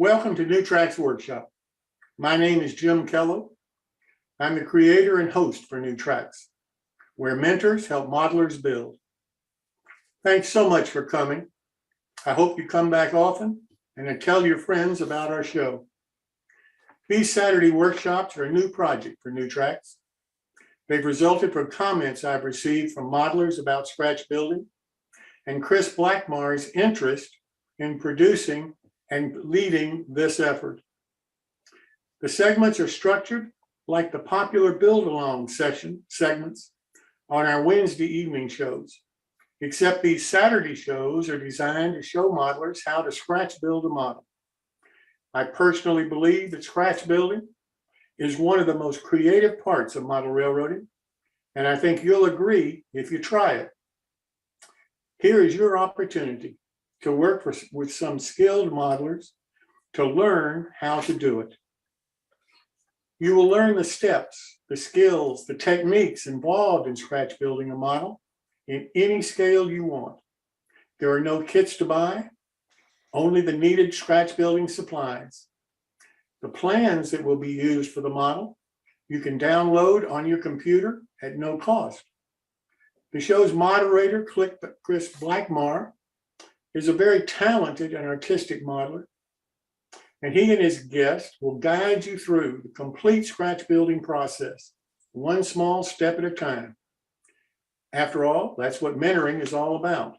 Welcome to New Tracks Workshop. My name is Jim Kello. I'm the creator and host for New Tracks, where mentors help modelers build. Thanks so much for coming. I hope you come back often and tell your friends about our show. These Saturday workshops are a new project for New Tracks. They've resulted from comments I've received from modelers about Scratchbuilding and Kris Blackmarr's interest in producing and leading this effort. The segments are structured like the popular build-along segments on our Wednesday evening shows, except these Saturday shows are designed to show modelers how to scratch build a model. I personally believe that scratch building is one of the most creative parts of model railroading, and I think you'll agree if you try it. Here is your opportunity to work with some skilled modelers to learn how to do it. You will learn the steps, the skills, the techniques involved in scratch building a model in any scale you want. There are no kits to buy, only the needed scratch building supplies. The plans that will be used for the model, you can download on your computer at no cost. The show's moderator, Kris Blackmarr, is a very talented and artistic modeler, and he and his guest will guide you through the complete scratch building process, one small step at a time. After all, that's what mentoring is all about.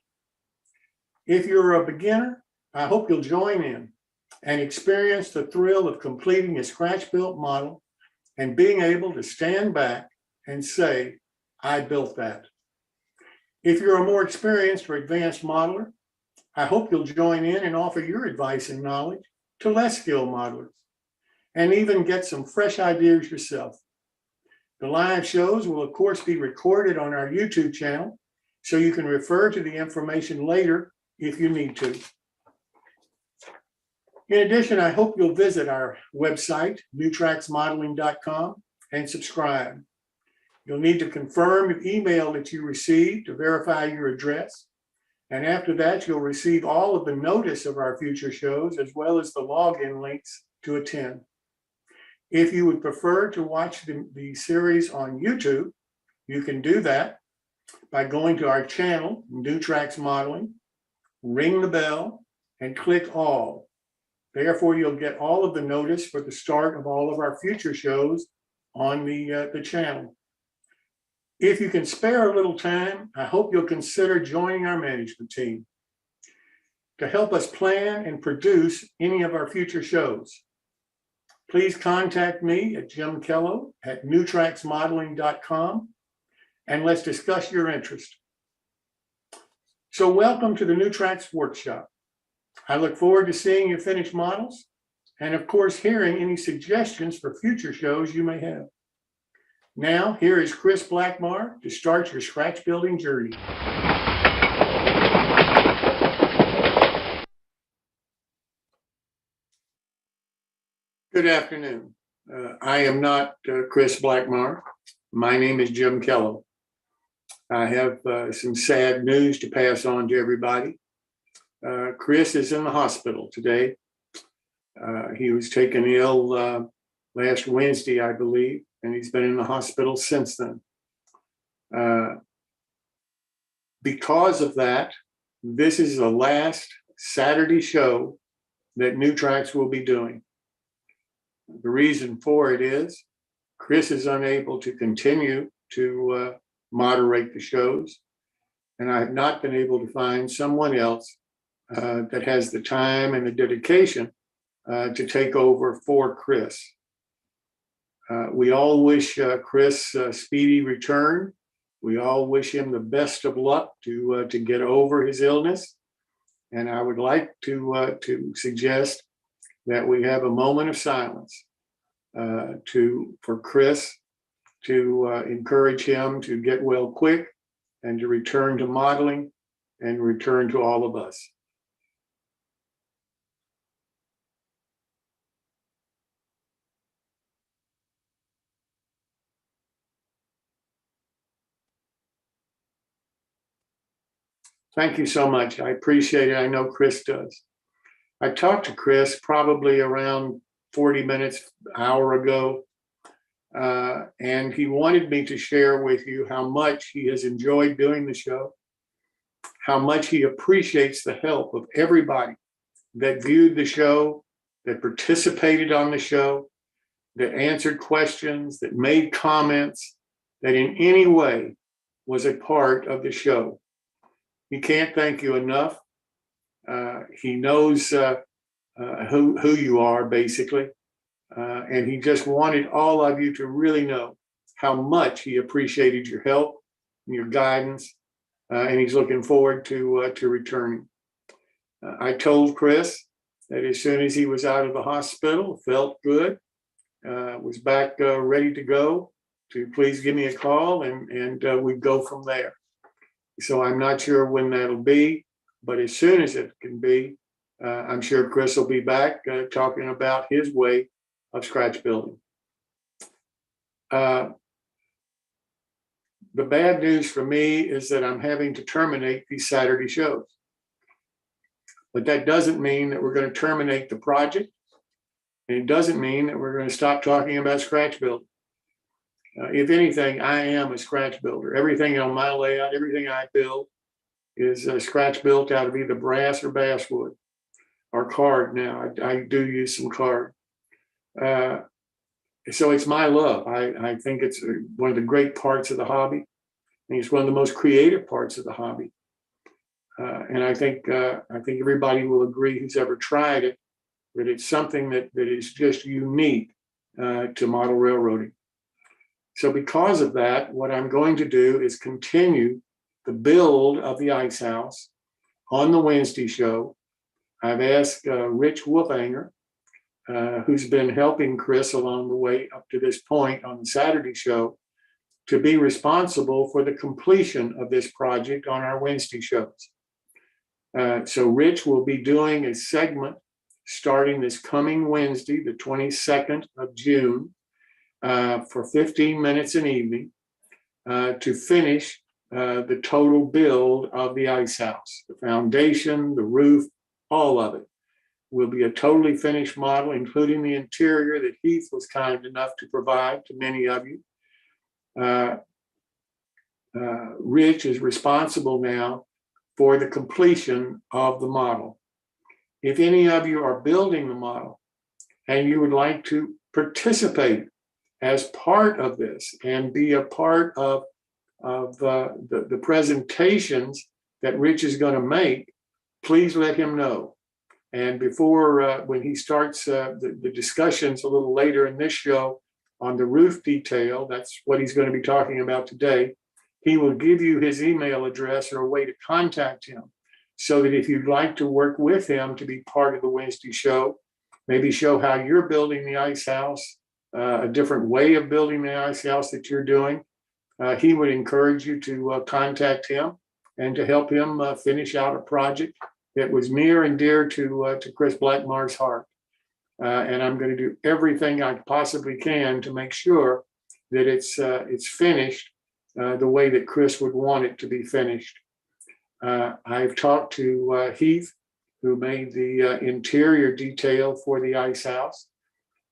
If you're a beginner, I hope you'll join in and experience the thrill of completing a scratch-built model and being able to stand back and say, I built that. If you're a more experienced or advanced modeler, I hope you'll join in and offer your advice and knowledge to less skilled modelers, and even get some fresh ideas yourself. The live shows will, of course, be recorded on our YouTube channel, so you can refer to the information later if you need to. In addition, I hope you'll visit our website, newtracksmodeling.com, and subscribe. You'll need to confirm the email that you received to verify your address. And after that, you'll receive all of the notice of our future shows, as well as the login links to attend. If you would prefer to watch the series on YouTube, you can do that by going to our channel, New Tracks Modeling, ring the bell, and click all. Therefore, you'll get all of the notice for the start of all of our future shows on the channel. If you can spare a little time, I hope you'll consider joining our management team to help us plan and produce any of our future shows. Please contact me at jimkello@newtracksmodeling.com, and let's discuss your interest. So welcome to the New Tracks Workshop. I look forward to seeing you finish models and, of course, hearing any suggestions for future shows you may have. Now, here is Kris Blackmarr to start your scratch building journey. Good afternoon. I am not Kris Blackmarr. My name is Jim Kello. I have some sad news to pass on to everybody. Kris is in the hospital today. He was taken ill last Wednesday, I believe, and he's been in the hospital since then. Because of that, this is the last Saturday show that New Tracks will be doing. The reason for it is Kris is unable to continue to moderate the shows, and I have not been able to find someone else that has the time and the dedication to take over for Kris. We all wish Kris speedy return. We all wish him the best of luck to get over his illness. And I would like to suggest that we have a moment of silence for Kris to encourage him to get well quick and to return to modeling and return to all of us. Thank you so much. I appreciate it. I know Kris does. I talked to Kris probably around 40 minutes, hour ago, and he wanted me to share with you how much he has enjoyed doing the show, how much he appreciates the help of everybody that viewed the show, that participated on the show, that answered questions, that made comments, that in any way was a part of the show. He can't thank you enough. He knows who you are, basically. And he just wanted all of you to really know how much he appreciated your help and your guidance. And he's looking forward to returning. I told Kris that as soon as he was out of the hospital, felt good, was back ready to go, to please give me a call, and we'd go from there. So I'm not sure when that'll be, but as soon as it can be, I'm sure Kris will be back talking about his way of scratch building. The bad news for me is that I'm having to terminate these Saturday shows. But that doesn't mean that we're going to terminate the project. And it doesn't mean that we're going to stop talking about scratch building. If anything, I am a scratch builder. Everything on my layout, everything I build is scratch built out of either brass or basswood or card now. I do use some card. So it's my love. I think it's one of the great parts of the hobby. I think it's one of the most creative parts of the hobby. And I think everybody will agree who's ever tried it, that it's something that is just unique to model railroading. So because of that, what I'm going to do is continue the build of the ice house on the Wednesday show. I've asked Rich Wolfanger, who's been helping Kris along the way up to this point on the Saturday show, to be responsible for the completion of this project on our Wednesday shows. So Rich will be doing a segment starting this coming Wednesday, the 22nd of June, for 15 minutes an evening to finish the total build of the ice house. The foundation, the roof, all of it will be a totally finished model, including the interior that Heath was kind enough to provide to many of you. Rich is responsible now for the completion of the model. If any of you are building the model and you would like to participate as part of this and be a part of the presentations that Rich is going to make, please let him know. And before, when he starts the discussions a little later in this show on the roof detail, that's what he's going to be talking about today, he will give you his email address or a way to contact him, so that if you'd like to work with him to be part of the Wednesday show, maybe show how you're building the ice house, a different way of building the ice house that you're doing, he would encourage you to contact him and to help him finish out a project that was near and dear to Kris Blackmarr's heart. And I'm going to do everything I possibly can to make sure that it's finished the way that Kris would want it to be finished. I've talked to Heath, who made the interior detail for the ice house,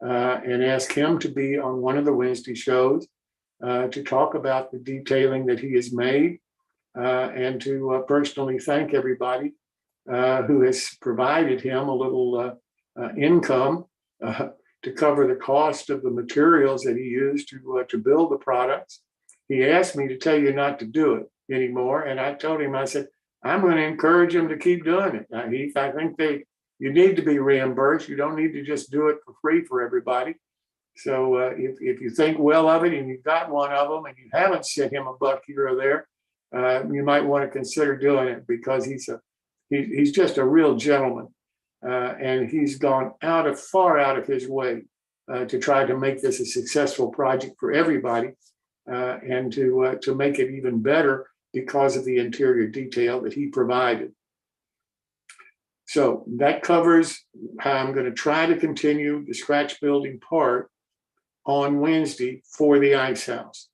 and asked him to be on one of the Wednesday shows to talk about the detailing that he has made, and to personally thank everybody who has provided him a little income to cover the cost of the materials that he used to build the products. He asked me to tell you not to do it anymore, and I told him, I said, I'm going to encourage him to keep doing it. Heath, I think you need to be reimbursed. You don't need to just do it for free for everybody. So if you think well of it and you've got one of them and you haven't sent him a buck here or there, you might want to consider doing it, because he's just a real gentleman, and he's gone far out of his way to try to make this a successful project for everybody, and to make it even better because of the interior detail that he provided. So that covers how I'm going to try to continue the scratch building part on Wednesday for the ice house.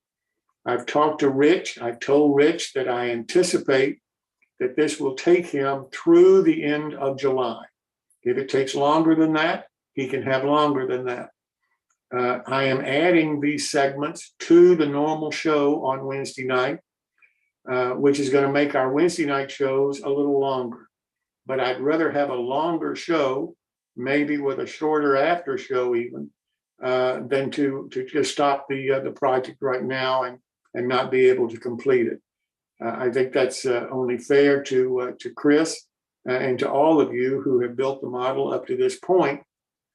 I've talked to Rich. I've told Rich that I anticipate that this will take him through the end of July. If it takes longer than that, he can have longer than that. I am adding these segments to the normal show on Wednesday night, which is going to make our Wednesday night shows a little longer. But I'd rather have a longer show, maybe with a shorter after show even, than to just stop the project right now and not be able to complete it. I think that's only fair to Kris and to all of you who have built the model up to this point.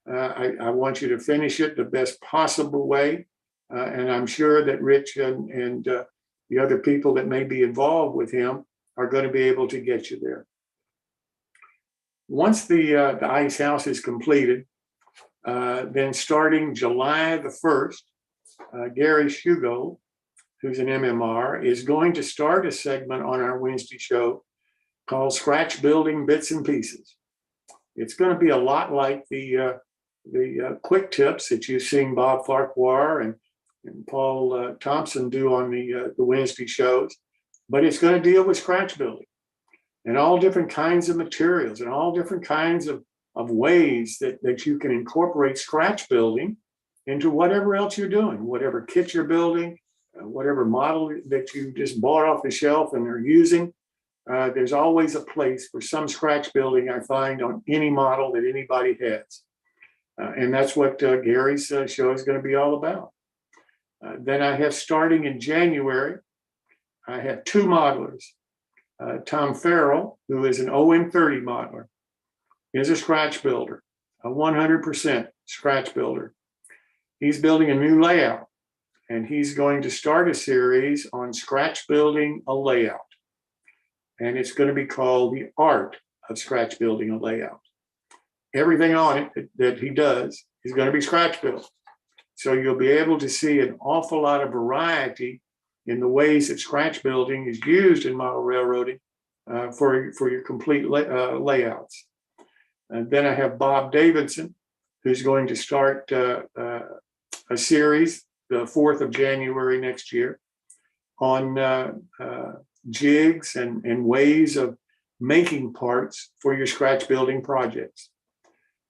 I want you to finish it the best possible way. And I'm sure that Rich and the other people that may be involved with him are going to be able to get you there. Once the ice house is completed, then starting July the 1st, Gary Shugo, who's an MMR, is going to start a segment on our Wednesday show called Scratchbuilding Bits and Pieces. It's going to be a lot like the quick tips that you've seen Bob Farquhar and Paul Thompson do on the Wednesday shows, but it's going to deal with scratch building and all different kinds of materials and all different kinds of ways that you can incorporate scratch building into whatever else you're doing, whatever kit you're building, whatever model that you just bought off the shelf and are using. There's always a place for some scratch building, I find, on any model that anybody has. And that's what Gary's show is going to be all about. Then I have, starting in January, I have two modelers. Tom Farrell, who is an OM30 modeler, is a scratch builder, a 100% scratch builder. He's building a new layout, and he's going to start a series on scratch building a layout. And it's going to be called The Art of Scratch Building a Layout. Everything on it that he does is going to be scratch built. So you'll be able to see an awful lot of variety in the ways that scratch building is used in model railroading for your complete layouts. And then I have Bob Davidson, who's going to start a series the 4th of January next year on jigs and ways of making parts for your scratch building projects.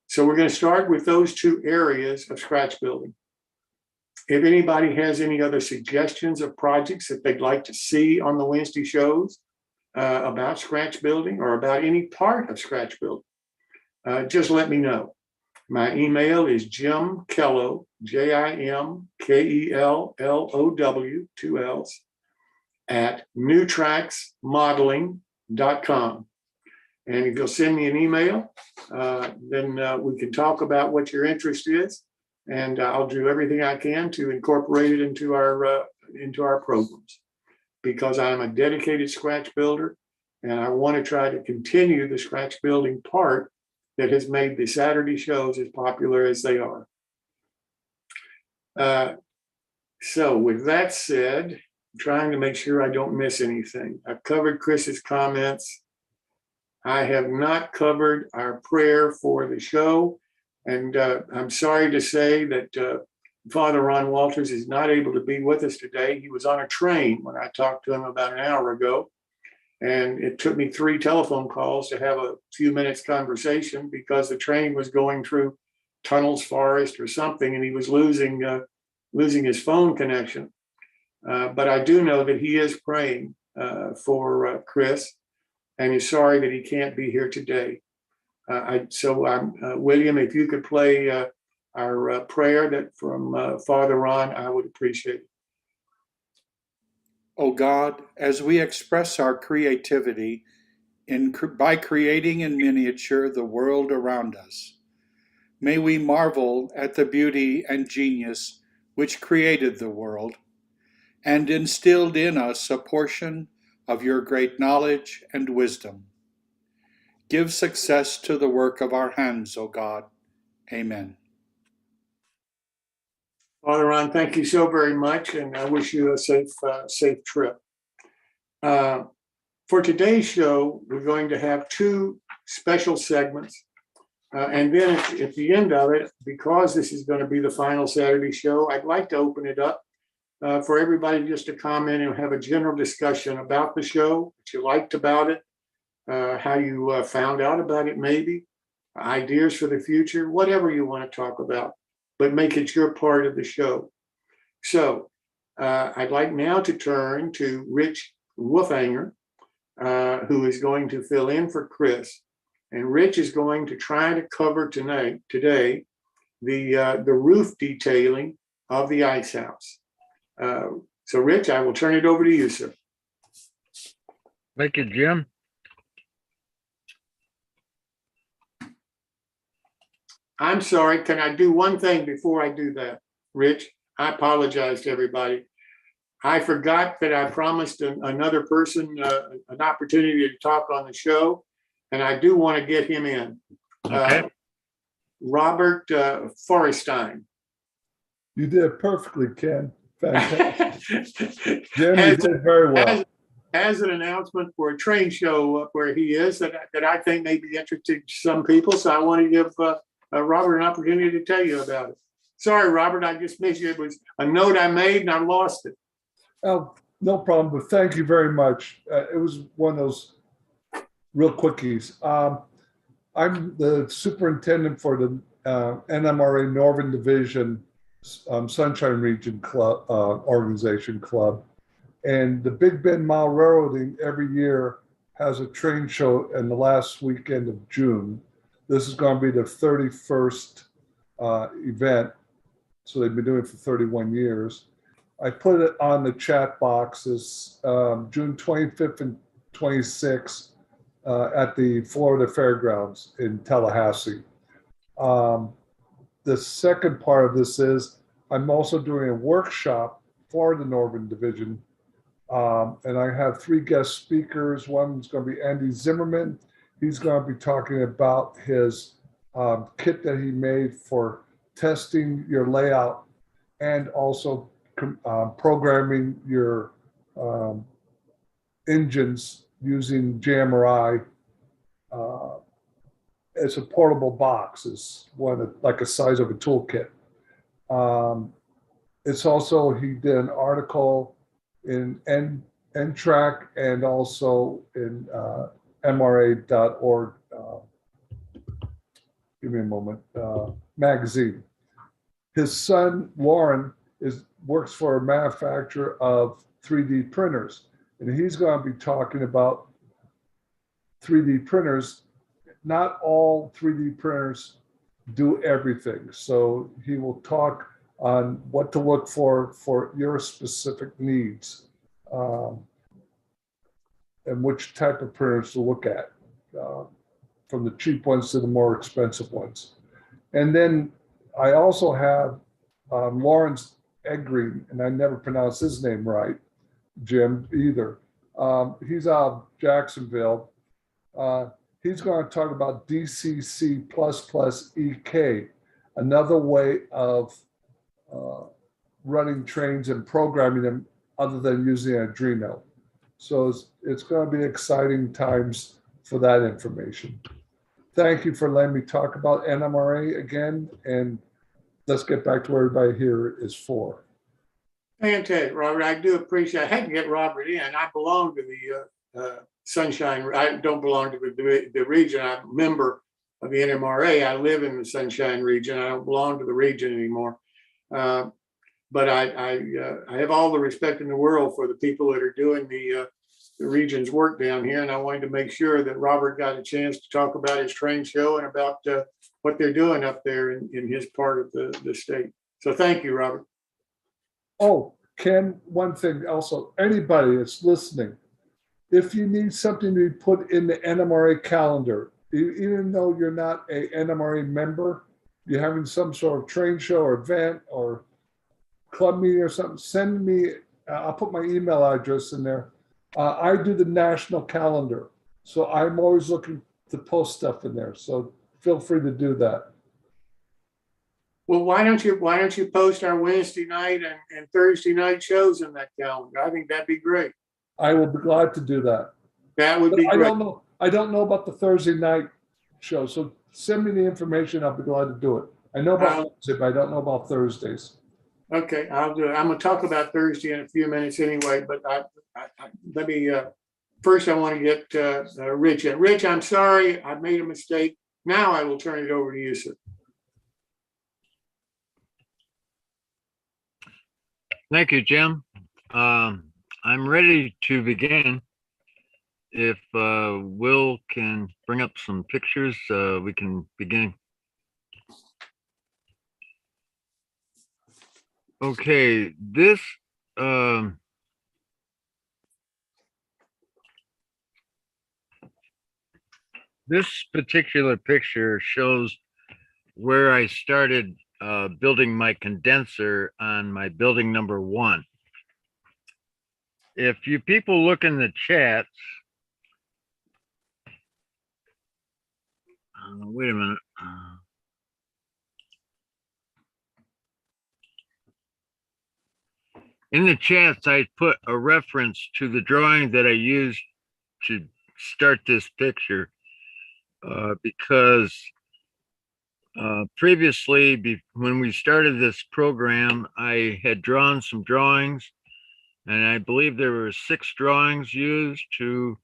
So we're going to start with those two areas of scratch building. If anybody has any other suggestions of projects that they'd like to see on the Wednesday shows about scratch building or about any part of scratch building, just let me know. My email is jimkellow, JIMKELLOW, 2 L's, at newtracksmodeling.com. And if you'll send me an email, then we can talk about what your interest is, and I'll do everything I can to incorporate it into our programs, because I'm a dedicated scratch builder, and I want to try to continue the scratch building part that has made the Saturday shows as popular as they are. So with that said, I'm trying to make sure I don't miss anything. I've covered Kris's comments. I have not covered our prayer for the show. And I'm sorry to say that Father Ron Walters is not able to be with us today. He was on a train when I talked to him about an hour ago. And it took me 3 telephone calls to have a few minutes conversation because the train was going through tunnels, forest, or something, and he was losing his phone connection. But I do know that he is praying for Kris, and he's sorry that he can't be here today. William, if you could play our prayer that from Father Ron, I would appreciate it. O God, as we express our creativity by creating in miniature the world around us, may we marvel at the beauty and genius which created the world and instilled in us a portion of your great knowledge and wisdom. Give success to the work of our hands, O God. Amen. Father Ron, thank you so very much, and I wish you a safe trip. For today's show, we're going to have 2 special segments. And then at the end of it, because this is going to be the final Saturday show, I'd like to open it up for everybody just to comment and have a general discussion about the show, what you liked about it, how you found out about it maybe, ideas for the future, whatever you want to talk about, but make it your part of the show. So I'd like now to turn to Rich Wolfhanger, who is going to fill in for Kris. And Rich is going to try to cover today the roof detailing of the ice house. So Rich, I will turn it over to you, sir. Thank you, Jim. I'm sorry, can I do one thing before I do that? Rich, I apologize to everybody. I forgot that I promised another person an opportunity to talk on the show, and I do want to get him in. Okay. Robert Forrestein. You did perfectly, Ken. Fantastic. Jim, you did very well. As an announcement for a train show up where he is that I think may be interesting to some people. So I want to give Robert an opportunity to tell you about it. Sorry, Robert, I just missed you. It was a note I made and I lost it. Oh, no problem, but thank you very much. It was one of those real quickies. I'm the superintendent for the NMRA Northern Division Sunshine Region Club Organization Club. And the Big Bend Mile Railroading every year has a train show in the last weekend of June. This is going to be the 31st event. So they've been doing it for 31 years. I put it on the chat boxes June 25th and 26th at the Florida Fairgrounds in Tallahassee. The second part of this is I'm also doing a workshop for the Northern Division. And I have 3 guest speakers. One's going to be Andy Zimmerman. He's going to be talking about his kit that he made for testing your layout and also programming your engines using JMRI. It's a portable box. It's one like a size of a toolkit. It's also, he did an article in NTRAC and also in MRA.org, give me a moment, magazine. His son, Warren, works for a manufacturer of 3D printers, and he's going to be talking about 3D printers. Not all 3D printers do everything, so he will talk on what to look for your specific needs, and which type of printers to look at, from the cheap ones to the more expensive ones. And then I also have Lawrence Eggreen, and I never pronounced his name right, Jim, either. He's out of Jacksonville. He's going to talk about DCC++ EK, another way of running trains and programming them other than using Arduino. So it's going to be exciting times for that information. Thank you for letting me talk about NMRA again, and let's get back to what everybody here is for. Fantastic, Robert. I do appreciate. I had to get Robert in. I belong to the Sunshine. I don't belong to the region. I'm a member of the NMRA. I live in the Sunshine region. I don't belong to the region anymore. But I have all the respect in the world for the people that are doing the region's work down here, and I wanted to make sure that Robert got a chance to talk about his train show and about what they're doing up there in his part of the state. So thank you, Robert. Oh, Ken, one thing also, anybody that's listening, if you need something to be put in the NMRA calendar, even though you're not a NMRA member, you're having some sort of train show or event or club meeting or something, send me, I'll put my email address in there. I do the national calendar, so I'm always looking to post stuff in there. So feel free to do that. Well, why don't you post our Wednesday night and Thursday night shows in that calendar? I think that'd be great. I will be glad to do that. That would be I great. I don't know about the Thursday night show, so send me the information. I'll be glad to do it. I know about Wednesday, but I don't know about Thursdays. Okay, I'll do it. I'm going to talk about Thursday in a few minutes anyway, but let me, first I want to get Rich in. Rich, I'm sorry, I made a mistake. Now I will turn it over to you, sir. Thank you, Jim. I'm ready to begin. If Will can bring up some pictures, we can begin. Okay, this particular picture shows where I started building my condenser on my building number 1. If you people look in the chats, wait a minute. In the chats, I put a reference to the drawing that I used to start this picture because previously, when we started this program, I had drawn some drawings, and I believe there were 6 drawings used to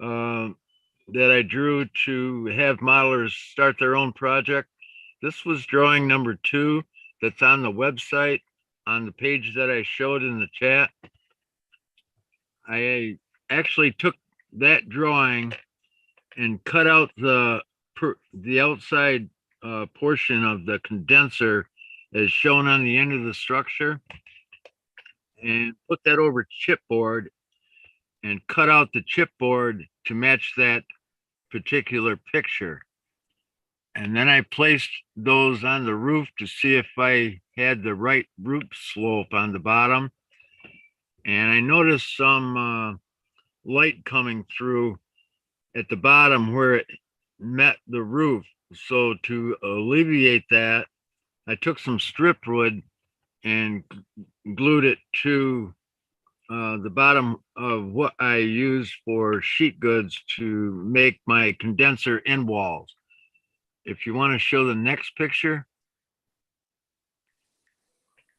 that I drew to have modelers start their own project. This was drawing number 2 that's on the website on the page that I showed in the chat. I actually took that drawing and cut out the outside portion of the condenser as shown on the end of the structure and put that over chipboard and cut out the chipboard to match that particular picture. And then I placed those on the roof to see if I had the right roof slope on the bottom. And I noticed some light coming through at the bottom where it met the roof. So to alleviate that, I took some strip wood and glued it to the bottom of what I use for sheet goods to make my condenser end walls. If you want to show the next picture,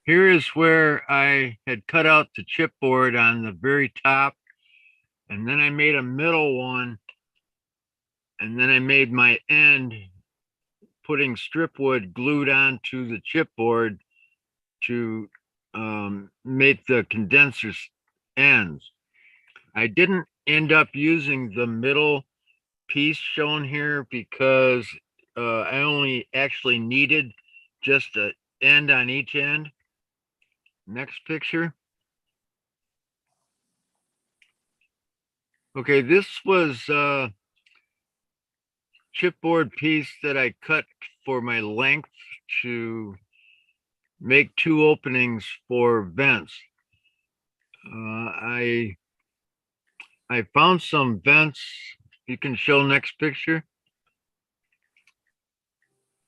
here is where I had cut out the chipboard on the very top, and then I made a middle one, and then I made my end putting strip wood glued onto the chipboard to make the condenser ends. I didn't end up using the middle piece shown here because I only actually needed just an end on each end. Next picture. Okay, this was a chipboard piece that I cut for my length to make 2 openings for vents. I found some vents. You can show next picture.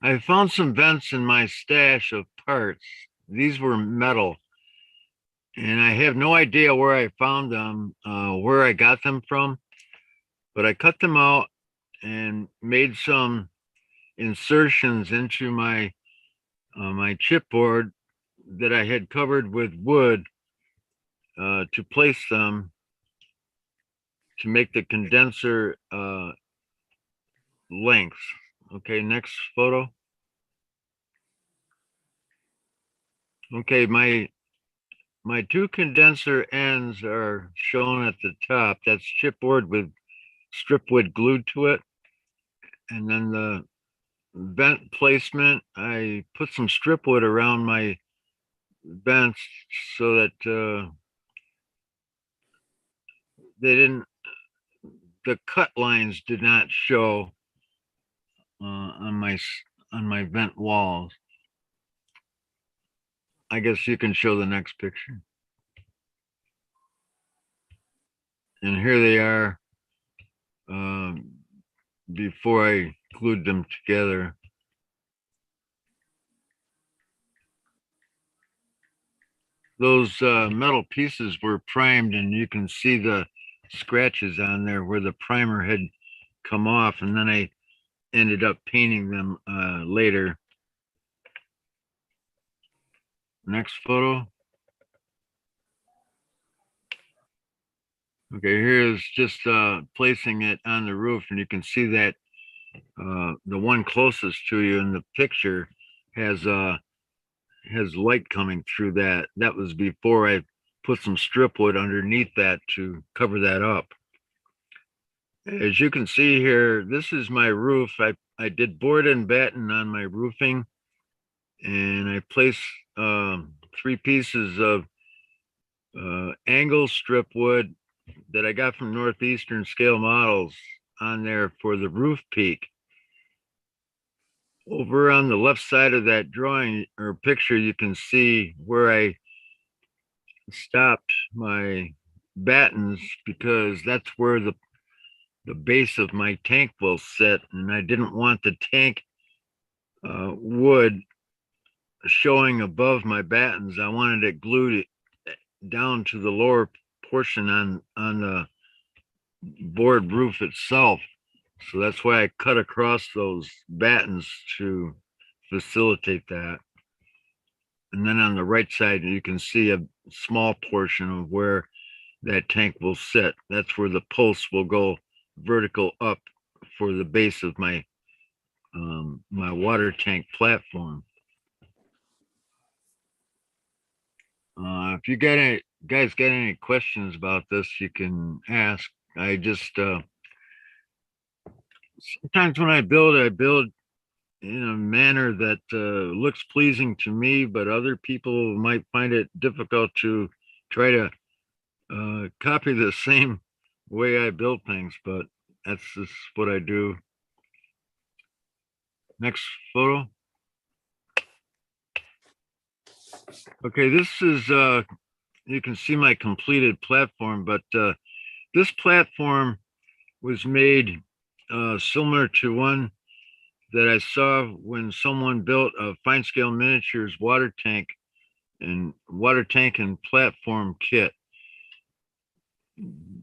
I found some vents in my stash of parts. These were metal, and I have no idea where I found them, where I got them from, but I cut them out and made some insertions into my my chipboard that I had covered with wood to place them to make the condenser length. Okay, next photo. Okay, my 2 condenser ends are shown at the top. That's chipboard with strip wood glued to it. And then the vent placement, I put some strip wood around my vents so that the cut lines did not show on my vent walls. I guess you can show the next picture. And here they are before I glued them together. Those metal pieces were primed, and you can see the scratches on there where the primer had come off, and then I ended up painting them later. Next photo. Okay, here's just placing it on the roof, and you can see that the one closest to you in the picture has light coming through that. That was before I put some strip wood underneath that to cover that up. As you can see here, this is my roof. I did board and batten on my roofing, and I placed 3 pieces of angle strip wood that I got from Northeastern Scale Models on there for the roof peak. Over on the left side of that drawing or picture, you can see where I stopped my battens, because that's where the base of my tank will sit, and I didn't want the tank wood showing above my battens. I wanted it glued down to the lower portion on the board roof itself. So that's why I cut across those battens to facilitate that. And then on the right side, you can see a small portion of where that tank will sit. That's where the posts will go vertical up for the base of my my water tank platform. If you guys got any questions about this, you can ask. I just sometimes when I build in a manner that looks pleasing to me, but other people might find it difficult to try to copy the same way I build things, but that's just what I do. Next photo. Okay, this is you can see my completed platform, but this platform was made similar to one that I saw when someone built a fine scale miniatures water tank and platform kit.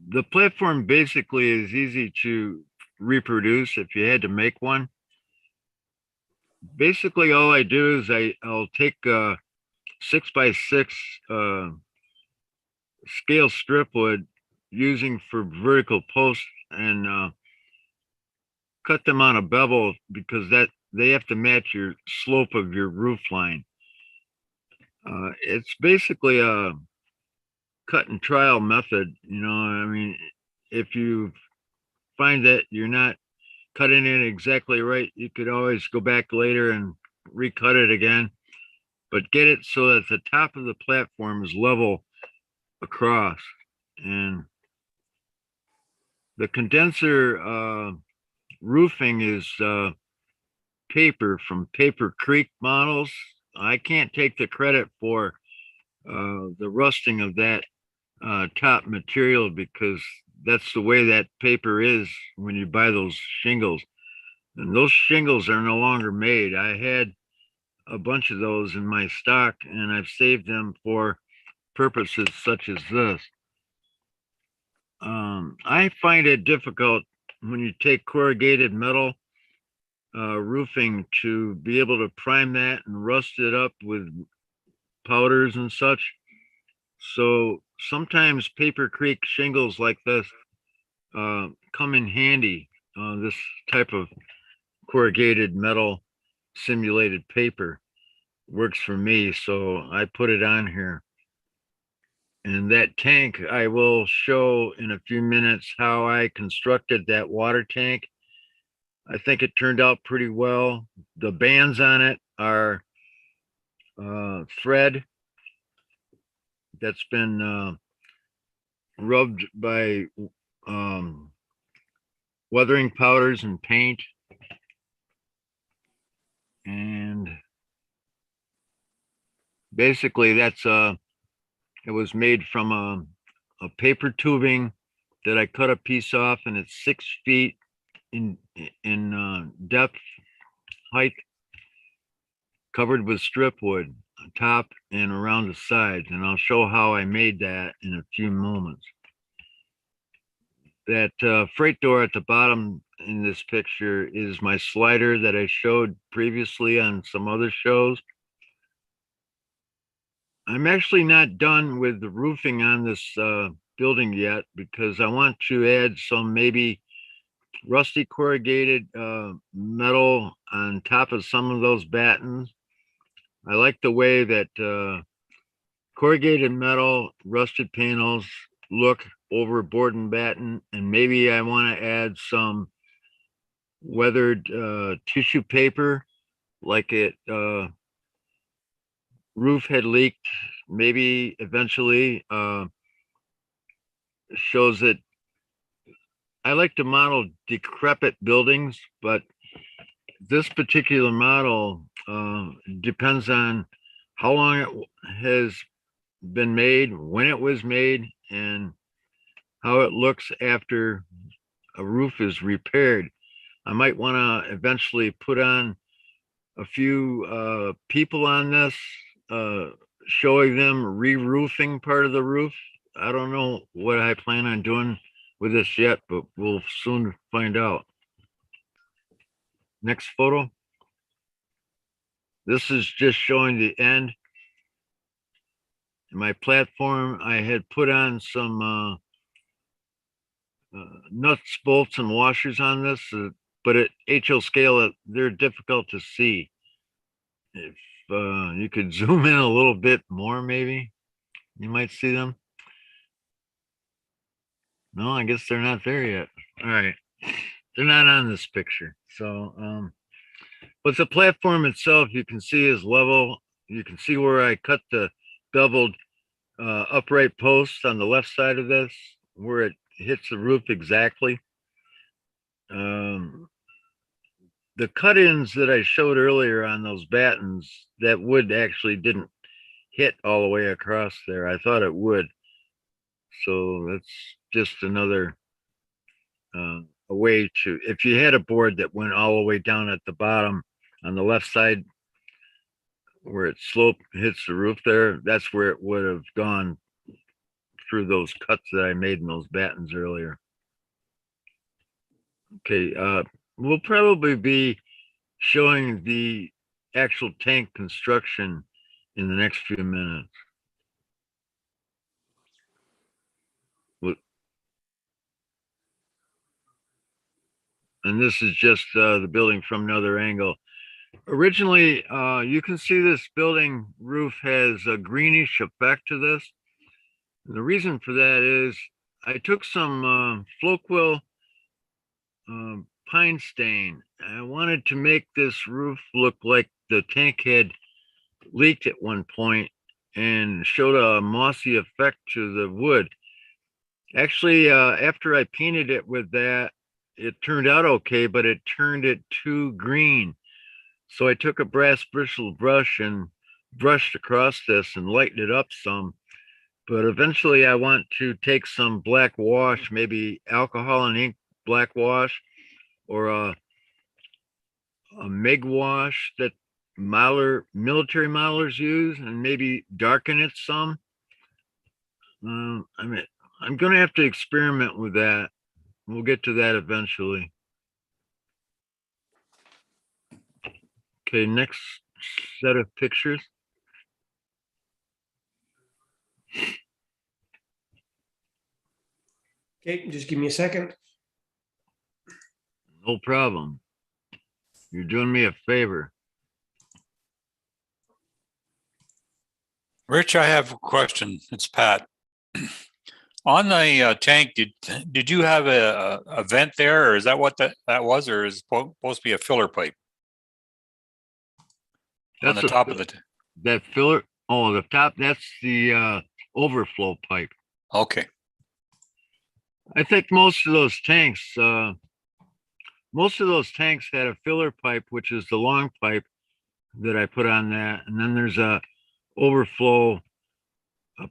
The platform basically is easy to reproduce if you had to make one. Basically, all I do is I'll take 6x6 scale strip wood using for vertical posts and cut them on a bevel, because that they have to match your slope of your roof line. It's basically a cut and trial method, you know. I mean, if you find that you're not cutting it exactly right, you could always go back later and recut it again, but get it so that the top of the platform is level across. And the condenser roofing is paper from Paper Creek Models. I can't take the credit for the rusting of that top material, because that's the way that paper is when you buy those shingles. And those shingles are no longer made. I had a bunch of those in my stock, and I've saved them for purposes such as this. I find it difficult when you take corrugated metal roofing to be able to prime that and rust it up with powders and such. So sometimes Paper Creek shingles like this come in handy. This type of corrugated metal simulated paper works for me, so I put it on here. And that tank, I will show in a few minutes how I constructed that water tank. I think it turned out pretty well. The bands on it are thread that's been rubbed by weathering powders and paint. And basically that's it was made from a paper tubing that I cut a piece off, and it's 6 feet in depth, height, covered with strip wood on top and around the sides. And I'll show how I made that in a few moments. That freight door at the bottom in this picture is my slider that I showed previously on some other shows. I'm actually not done with the roofing on this building yet, because I want to add some maybe rusty corrugated metal on top of some of those battens. I like the way that corrugated metal, rusted panels look over board and batten, and maybe I want to add some weathered tissue paper, like it roof had leaked, maybe eventually. Shows that I like to model decrepit buildings, but this particular model depends on how long it has been made, when it was made, and how it looks after a roof is repaired. I might want to eventually put on a few people on this, showing them re-roofing part of the roof. I don't know what I plan on doing with this yet, but we'll soon find out. Next photo. This is just showing the end. My platform, I had put on some nuts, bolts, and washers on this, but at HO scale, they're difficult to see. If you could zoom in a little bit more, maybe you might see them. No, I guess they're not there yet. All right, they're not on this picture. So, but the platform itself, you can see is level. You can see where I cut the beveled upright post on the left side of this, where it hits the roof exactly. The cut-ins that I showed earlier on those battens, that wood actually didn't hit all the way across there. I thought it would. So that's just another a way to, if you had a board that went all the way down at the bottom on the left side where it sloped hits the roof there, that's where it would have gone through those cuts that I made in those battens earlier. Okay, we'll probably be showing the actual tank construction in the next few minutes. And this is just the building from another angle. Originally, you can see this building roof has a greenish effect to this. And the reason for that is I took some Floquil pine stain. I wanted to make this roof look like the tank had leaked at one point and showed a mossy effect to the wood. Actually, after I painted it with that, it turned out okay, but it turned it too green. So I took a brass bristle brush and brushed across this and lightened it up some. But eventually I want to take some black wash, maybe alcohol and ink black wash, or a MIG wash that military modelers use, and maybe darken it some. I mean, I'm going to have to experiment with that. We'll get to that eventually. Okay, next set of pictures. Okay, just give me a second. No problem. You're doing me a favor. Rich, I have a question. It's Pat. On the tank, did you have a vent there, or is that what that was, or is it supposed to be a filler pipe on the top of the? That filler. Oh, the top. That's the overflow pipe. Okay. I think most of those tanks had a filler pipe, which is the long pipe that I put on that, and then there's a overflow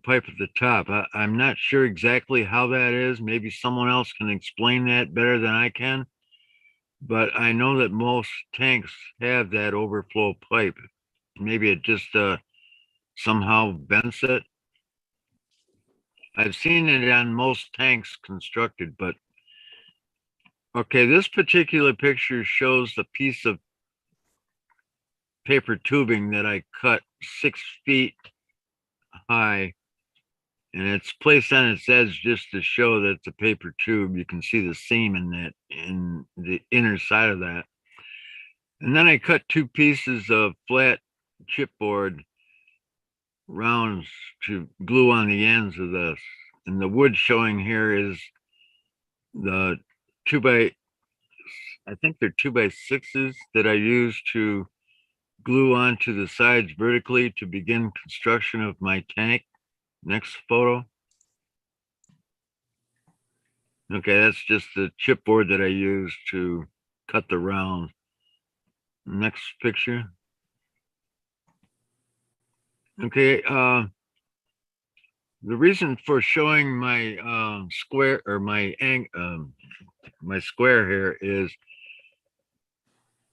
pipe at the top. I'm not sure exactly how that is. Maybe someone else can explain that better than I can, but I know that most tanks have that overflow pipe. Maybe it just somehow vents it. I've seen it on most tanks constructed, but okay, this particular picture shows the piece of paper tubing that I cut 6 feet high and it's placed on its edge just to show that it's a paper tube. You can see the seam in the inner side of that. And then I cut 2 pieces of flat chipboard rounds to glue on the ends of this. And the wood showing here is the I think they're 2x6s that I use to glue onto the sides vertically to begin construction of my tank. Next photo. Okay, that's just the chipboard that I use to cut the round. Next picture. Okay, the reason for showing my square or my square here is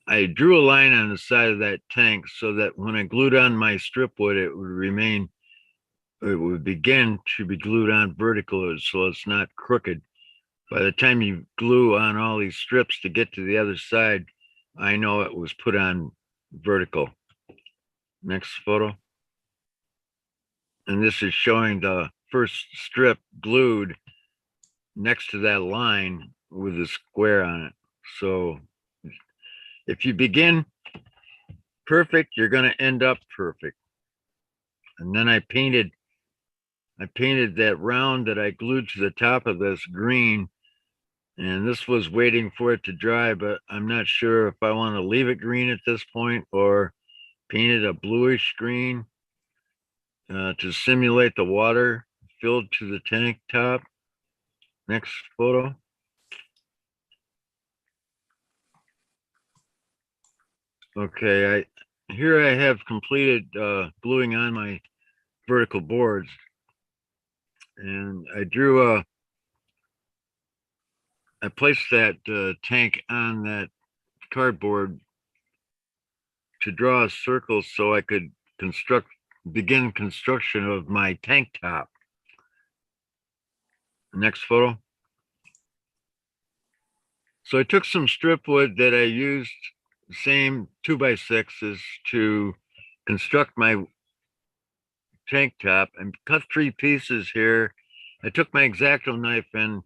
I drew a line on the side of that tank so that when I glued on my strip wood, it would begin to be glued on vertical, so it's not crooked. By the time you glue on all these strips to get to the other side, I know it was put on vertical. Next photo. And this is showing the first strip glued next to that line with a square on it. So if you begin perfect, you're going to end up perfect. And then I painted that round that I glued to the top of this green, and this was waiting for it to dry, but I'm not sure if I want to leave it green at this point or paint it a bluish green to simulate the water filled to the tank top. Next photo. Okay, here I have completed gluing on my vertical boards, and I placed that tank on that cardboard to draw a circle so I could begin construction of my tank top. Next photo. So I took some strip wood that I used, same 2x6s, to construct my tank top, and cut 3 pieces here. I took my X-Acto knife and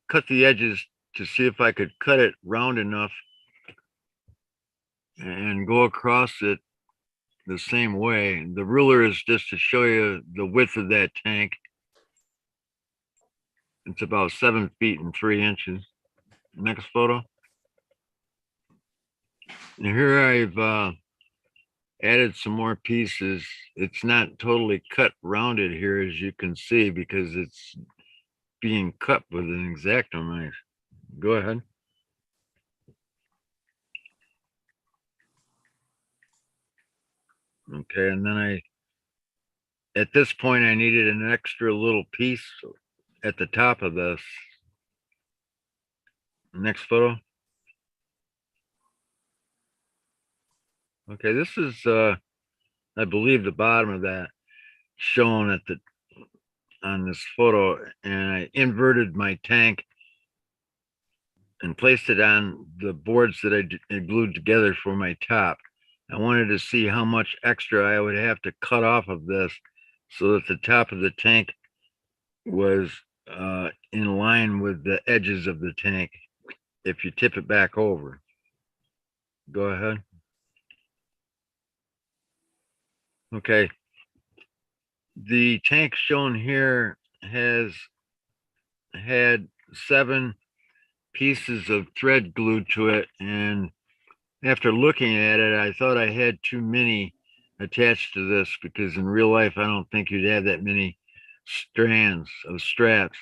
cut the edges to see if I could cut it round enough and go across it the same way. The ruler is just to show you the width of that tank. It's about 7 feet and 3 inches. Next photo. And here I've added some more pieces. It's not totally cut rounded here, as you can see, because it's being cut with an X-Acto knife. Go ahead. Okay, and then at this point, I needed an extra little piece at the top of this. Next photo. Okay, this is, I believe, the bottom of that shown on this photo, and I inverted my tank and placed it on the boards that I glued together for my top. I wanted to see how much extra I would have to cut off of this so that the top of the tank was in line with the edges of the tank if you tip it back over. Go ahead. Okay. The tank shown here has had 7 pieces of thread glued to it, and after looking at it, I thought I had too many attached to this, because in real life I don't think you'd have that many strands of straps.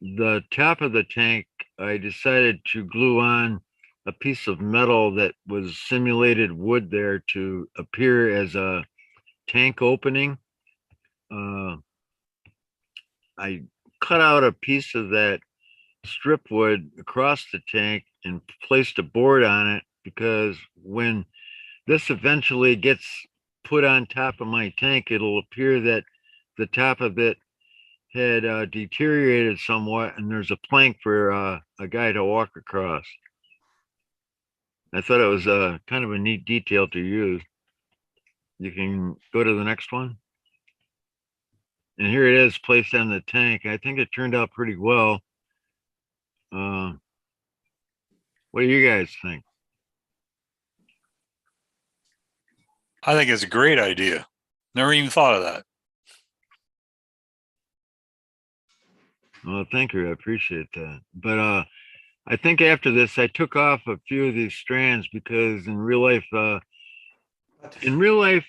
The top of the tank, I decided to glue on a piece of metal that was simulated wood there to appear as a tank opening. I cut out a piece of that strip wood across the tank and placed a board on it, because when this eventually gets put on top of my tank, it'll appear that the top of it had deteriorated somewhat, and there's a plank for a guy to walk across. I thought it was kind of a neat detail to use. You can go to the next one. And here it is placed on the tank. I think it turned out pretty well. What do you guys think? I think it's a great idea. Never even thought of that. Well, thank you. I appreciate that. But I think after this, I took off a few of these strands because in real life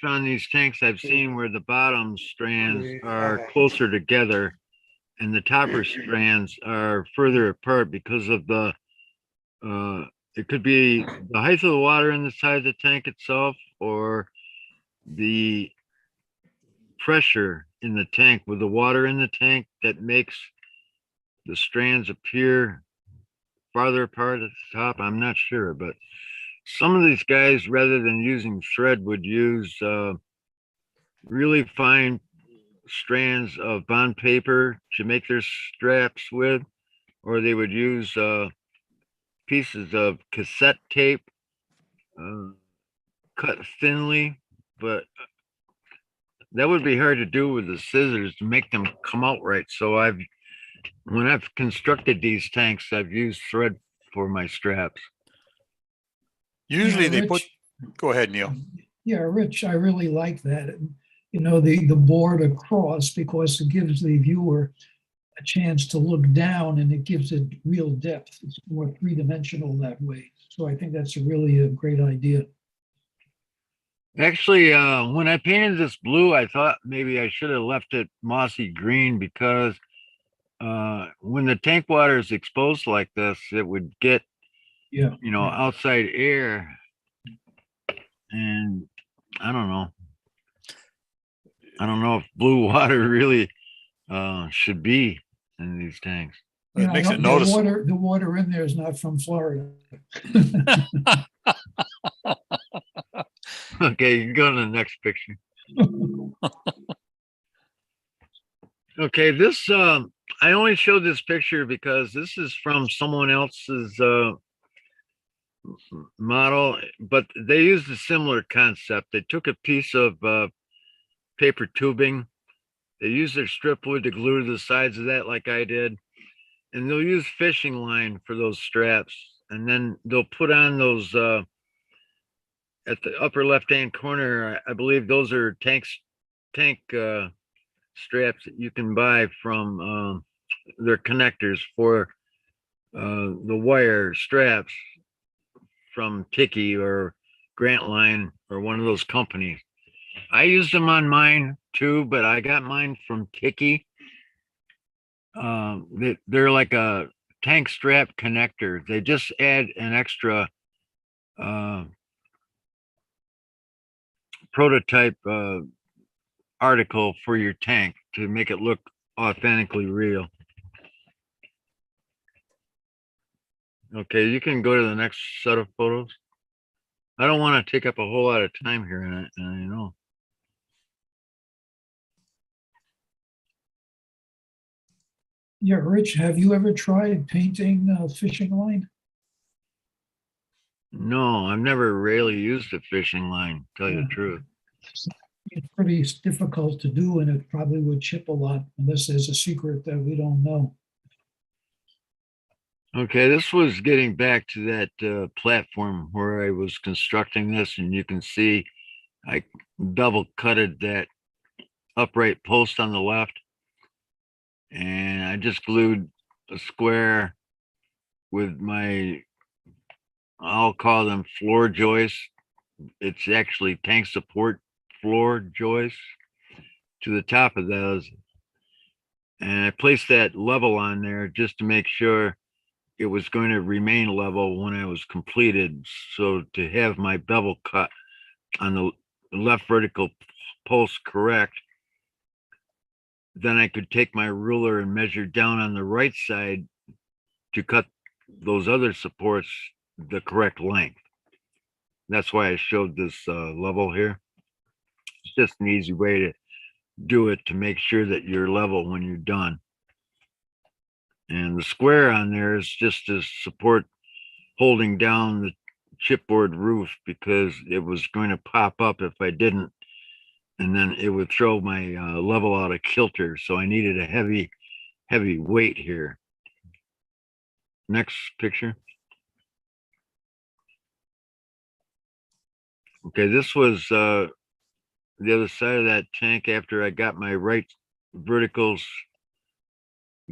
on these tanks, I've seen where the bottom strands are closer together and the topper strands are further apart because of the it could be the height of the water in the side of the tank itself or the pressure in the tank with the water in the tank that makes the strands appear farther apart at the top. I'm not sure, but some of these guys, rather than using thread, would use really fine strands of bond paper to make their straps with, or they would use pieces of cassette tape cut thinly, but that would be hard to do with the scissors to make them come out right. So when I've constructed these tanks, I've used thread for my straps. Usually Yeah, they Rich, put, go ahead, Neil. Yeah, Rich, I really like that. You know, the board across, because it gives the viewer a chance to look down and it gives it real depth. It's more three-dimensional that way. So I think that's really a great idea. Actually, when I painted this blue, I thought maybe I should have left it mossy green because when the tank water is exposed like this, it would get, Yeah. outside air. And I don't know. I don't know if blue water really should be in these tanks. It Yeah, makes I it hope noticeable. the water in there is not from Florida. Okay, you can go to the next picture. Okay, this I only showed this picture because this is from someone else's model, but they used a similar concept. They took a piece of paper tubing. They used their strip wood to glue to the sides of that like I did. And they'll use fishing line for those straps. And then they'll put on those at the upper left-hand corner. I believe those are tank straps that you can buy from their connectors for the wire straps from Tiki or Grant Line or one of those companies. I used them on mine too, but I got mine from Tiki. They're like a tank strap connector. They just add an extra prototype article for your tank to make it look authentically real. Okay, you can go to the next set of photos. I don't want to take up a whole lot of time here, and I know. Yeah, Rich, have you ever tried painting fishing line? No, I've never really used a fishing line, to tell you the truth. It's pretty difficult to do, and it probably would chip a lot unless there's a secret that we don't know. Okay, this was getting back to that platform where I was constructing this, and you can see I double cutted that upright post on the left, and I just glued a square with my, I'll call them floor joists. It's actually tank support floor joists to the top of those. And I placed that level on there just to make sure it was going to remain level when I was completed. So to have my bevel cut on the left vertical post correct, then I could take my ruler and measure down on the right side to cut those other supports the correct length. That's why I showed this level here. It's just an easy way to do it to make sure that you're level when you're done. And the square on there is just to support holding down the chipboard roof because it was going to pop up if I didn't and then it would throw my level out of kilter. So I needed a heavy weight here. Next picture. Okay, this was the other side of that tank after I got my right verticals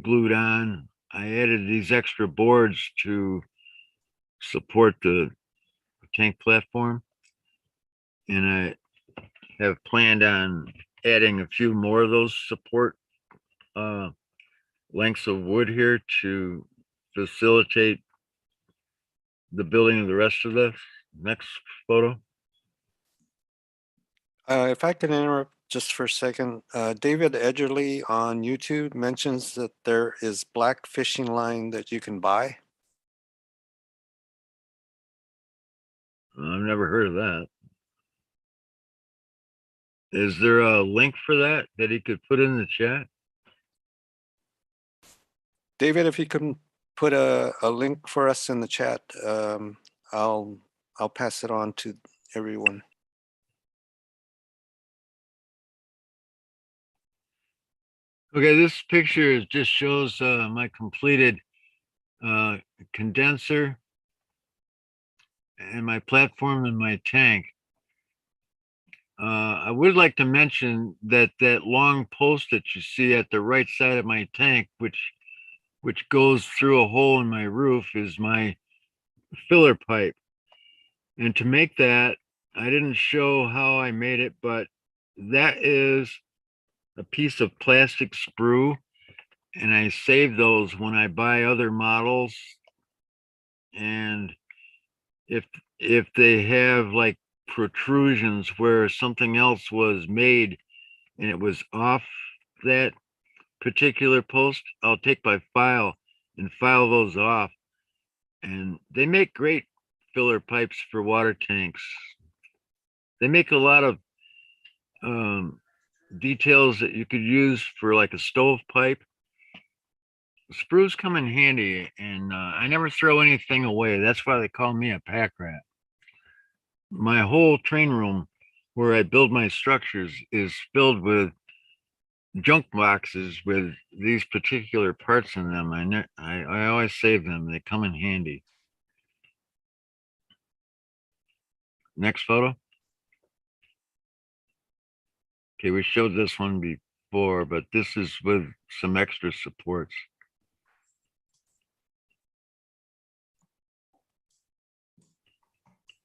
glued on. I added these extra boards to support the tank platform, and I have planned on adding a few more of those support lengths of wood here to facilitate the building of the rest of the next photo. If I can interrupt just for a second, David Edgerly on YouTube mentions that there is black fishing line that you can buy. I've never heard of that. Is there a link for that he could put in the chat? David, if you can put a link for us in the chat, I'll pass it on to everyone. Okay, this picture just shows my completed condenser and my platform and my tank. I would like to mention that long post that you see at the right side of my tank, which goes through a hole in my roof, is my filler pipe. And to make that, I didn't show how I made it, but that is a piece of plastic sprue, and I save those when I buy other models. And if they have like protrusions where something else was made and it was off that particular post, I'll take my file and file those off. And they make great filler pipes for water tanks. They make a lot of details that you could use for like a stove pipe. Sprues come in handy, and I never throw anything away. That's why they call me a pack rat. My whole train room where I build my structures is filled with junk boxes with these particular parts in them. I always save them. They come in handy. Next photo. Okay, we showed this one before, but this is with some extra supports.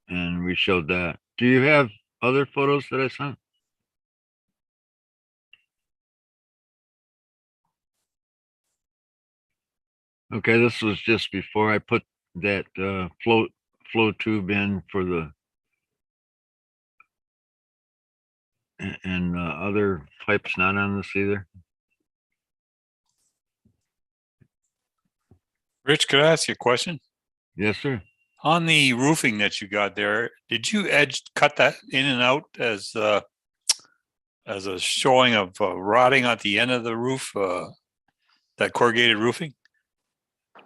And we showed that. Do you have other photos that I sent? Okay, this was just before I put that flow tube in for the and other pipes not on this either. Rich, could I ask you a question? Yes, sir. On the roofing that you got there, did you cut that in and out as a showing of rotting at the end of the roof, that corrugated roofing?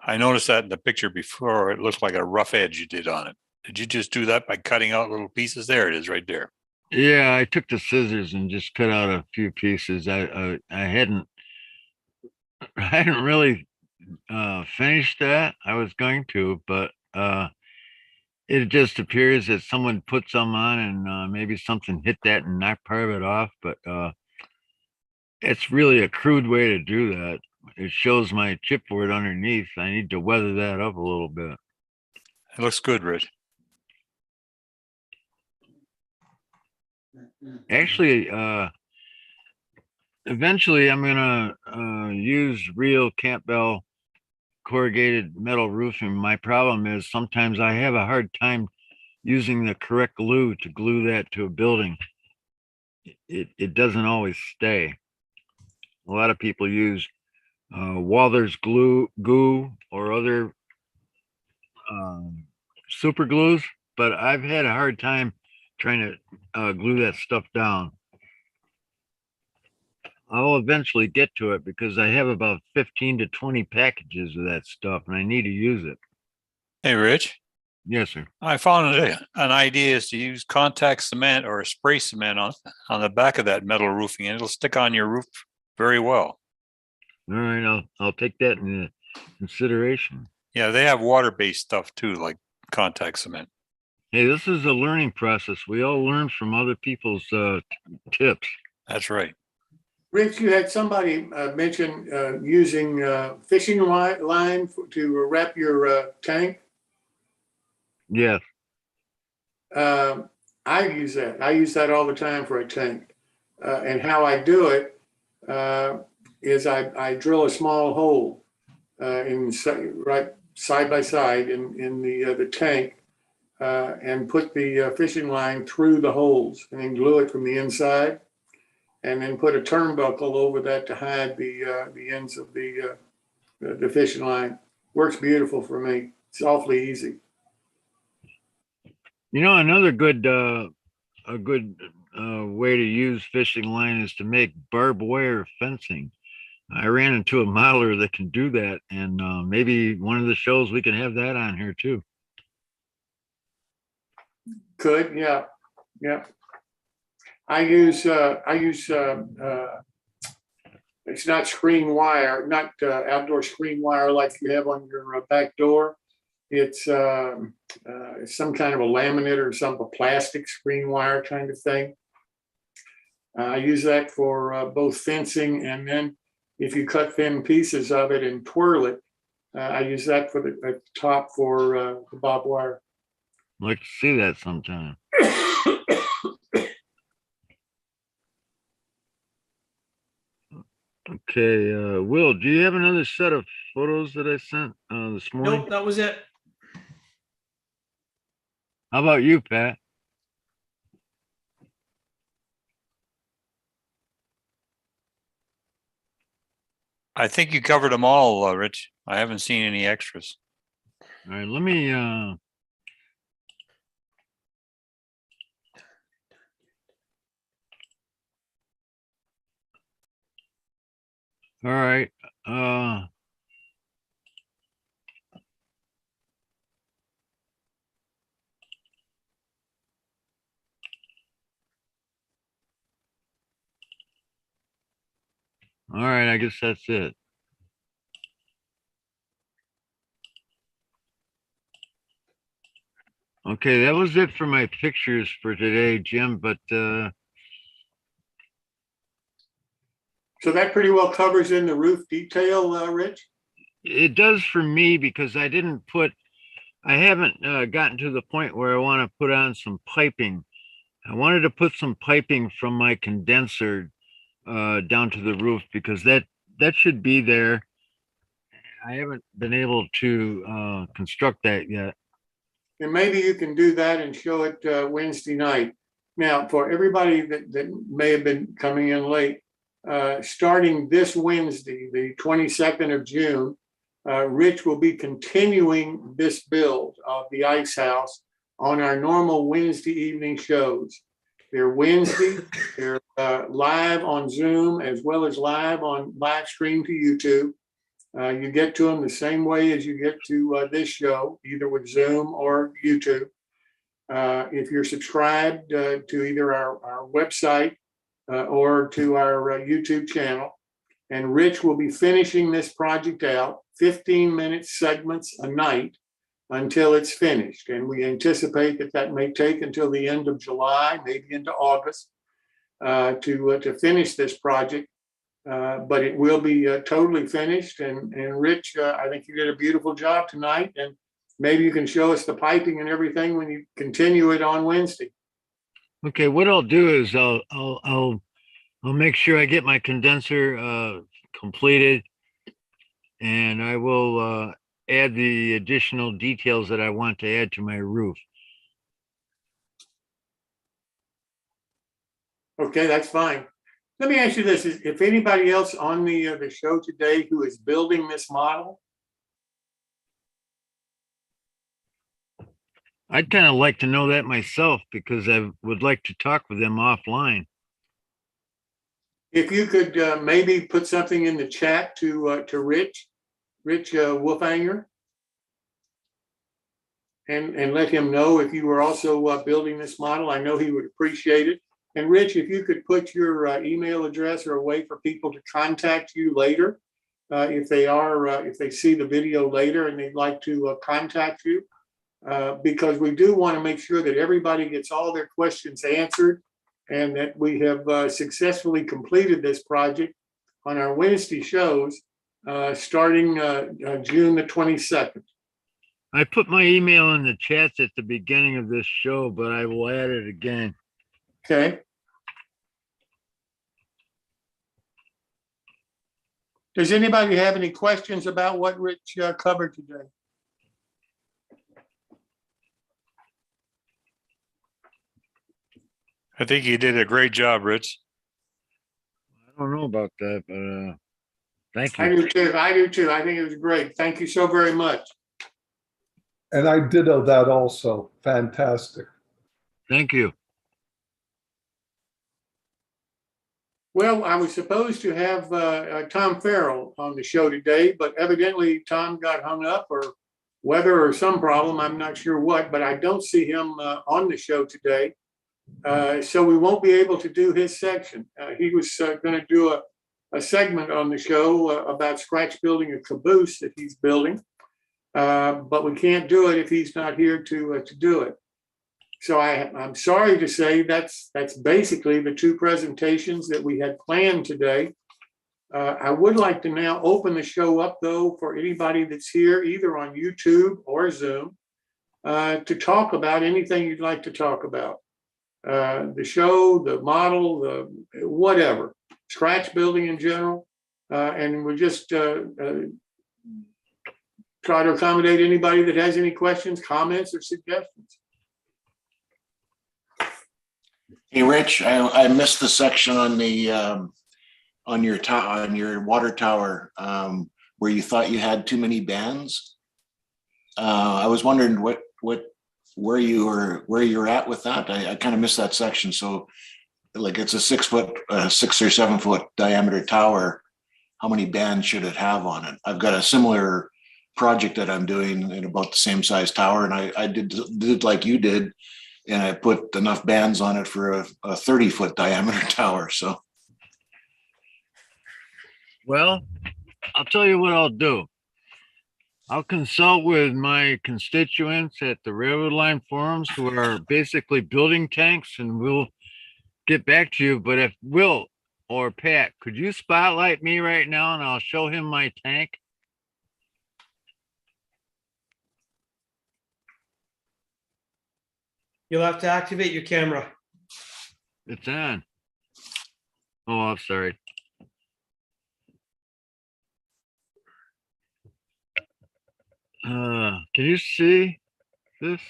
I noticed that in the picture before. It looked like a rough edge you did on it. Did you just do that by cutting out little pieces? There it is right there. Yeah, I took the scissors and just cut out a few pieces. I hadn't really finished that. I was going to, but it just appears that someone put some on and maybe something hit that and knocked part of it off. But it's really a crude way to do that. It shows my chipboard underneath. I need to weather that up a little bit. It looks good, Rich. Actually, eventually I'm gonna use real Campbell corrugated metal roofing. My problem is sometimes I have a hard time using the correct glue to glue that to a building. It doesn't always stay. A lot of people use Walther's goo or other super glues, but I've had a hard time trying to glue that stuff down. I'll eventually get to it because I have about 15 to 20 packages of that stuff and I need to use it. Hey, Rich. Yes, sir. I found an idea is to use contact cement or spray cement on the back of that metal roofing, and it'll stick on your roof very well. All right, I'll take that into consideration. Yeah, they have water-based stuff too, like contact cement. Hey, this is a learning process. We all learn from other people's tips. That's right. Rich, you had somebody mention using fishing line to wrap your tank. Yes. I use that. I use that all the time for a tank. And how I do it is I drill a small hole right side by side in the tank and put the fishing line through the holes and then glue it from the inside. And then put a turnbuckle over that to hide the ends of the fishing line. Works beautiful for me. It's awfully easy. You know, another good way to use fishing line is to make barbed wire fencing. I ran into a modeler that can do that, and maybe one of the shows we can have that on here too. Could, yeah. I use it's not screen wire, not outdoor screen wire like you have on your back door. It's some kind of a laminate or a plastic screen wire kind of thing. I use that for both fencing, and then if you cut thin pieces of it and twirl it, I use that for the top for the barbed wire. I'd like to see that sometime. Okay, Will, do you have another set of photos that I sent this morning? Nope, that was it. How about you, Pat? I think you covered them all, Rich. I haven't seen any extras. All right, let me all right. All right, I guess that's it. Okay, that was it for my pictures for today, Jim, but So that pretty well covers in the roof detail, Rich? it does for me because I haven't gotten to the point where I want to put on some piping. I wanted to put some piping from my condenser down to the roof because that should be there. I haven't been able to construct that yet. And maybe you can do that and show it Wednesday night. Now, for everybody that may have been coming in late, starting this Wednesday, the 22nd of June, Rich will be continuing this build of the ice house on our normal Wednesday evening shows. They're Wednesday, they're live on Zoom as well as live stream to YouTube. You get to them the same way as you get to this show, either with Zoom or YouTube. If you're subscribed to either our website or to our YouTube channel, and Rich will be finishing this project out, 15-minute segments a night until it's finished. And we anticipate that may take until the end of July, maybe into August, to finish this project. But it will be totally finished. And Rich, I think you did a beautiful job tonight. And maybe you can show us the piping and everything when you continue it on Wednesday. Okay, what I'll do is I'll make sure I get my condenser completed, and I will add the additional details that I want to add to my roof. Okay, that's fine. Let me ask you this: if anybody else on the show today who is building this model? I'd kind of like to know that myself because I would like to talk with them offline. If you could maybe put something in the chat to Rich Wolfhanger. and let him know if you were also building this model. I know he would appreciate it. And Rich, if you could put your email address or a way for people to contact you later, if they see the video later and they'd like to contact you, because we do want to make sure that everybody gets all their questions answered and that we have successfully completed this project on our Wednesday shows starting June the 22nd. I put my email in the chats at the beginning of this show, but I will add it again. Okay. Does anybody have any questions about what Rich covered today? I think you did a great job, Rich. I don't know about that, but thank I you. do too. I do too. I think it was great. Thank you so very much. And I ditto that also. Fantastic. Thank you. Well, I was supposed to have Tom Farrell on the show today, but evidently Tom got hung up or weather or some problem. I'm not sure what, but I don't see him on the show today. So we won't be able to do his section. He was going to do a segment on the show about scratch building a caboose that he's building, but we can't do it if he's not here to do it. So I'm sorry to say that's basically the two presentations that we had planned today. I would like to now open the show up, though, for anybody that's here, either on YouTube or Zoom, to talk about anything you'd like to talk about. The show, the model, the whatever, scratch building in general. And we'll just try to accommodate anybody that has any questions, comments, or suggestions. Hey, Rich, I missed the section on the on your water tower where you thought you had too many bands. I was wondering where you're at with that. I kind of missed that section. So, like, it's a 6 or 7 foot diameter tower. How many bands should it have on it? I've got a similar project that I'm doing in about the same size tower, and I did like you did. And I put enough bands on it for a 30-foot diameter tower. So, Well, I'll tell you what I'll do. I'll consult with my constituents at the railroad line forums who are basically building tanks, and we'll get back to you. But if Will or Pat, could you spotlight me right now and I'll show him my tank? You'll have to activate your camera. It's on. Oh, I'm sorry. Can you see this?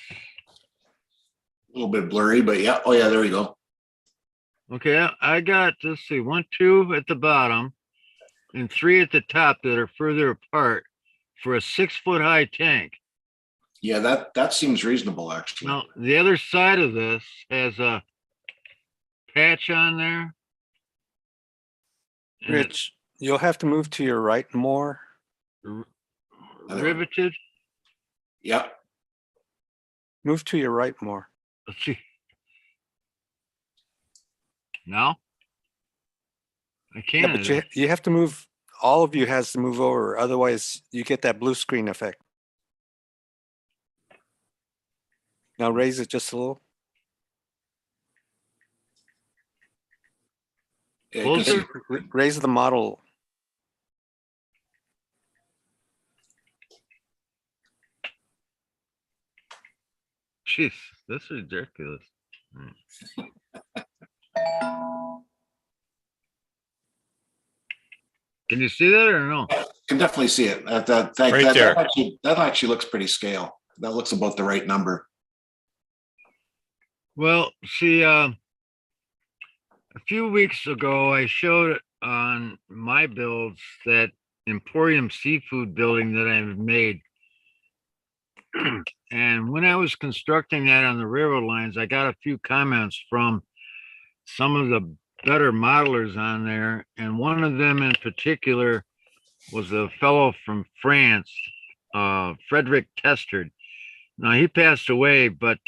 a little bit blurry, but yeah. Oh yeah, there we go. Okay, I got, let's see, 1, 2 at the bottom and 3 at the top that are further apart for a 6-foot high tank. Yeah, that seems reasonable, actually. Now, the other side of this has a patch on there. and it's Rich, you'll have to move to your right more. riveted. Yeah. Move to your right more. Let's see. Now? I Yeah, can't. but you have to move, all of you has to move over, otherwise you get that blue screen effect. Now raise it just a little. Yeah, 'cause Closer? Raise the model. Jeez, that's ridiculous. Can you see that or no? can definitely see it. Right there. That actually looks pretty scale. That looks about the right number. Well, see, a few weeks ago, I showed on my builds that Emporium seafood building that I've made. And when I was constructing that on the railroad lines, I got a few comments from some of the better modelers on there. And one of them in particular was a fellow from France, Frederick Testard. No, he passed away, but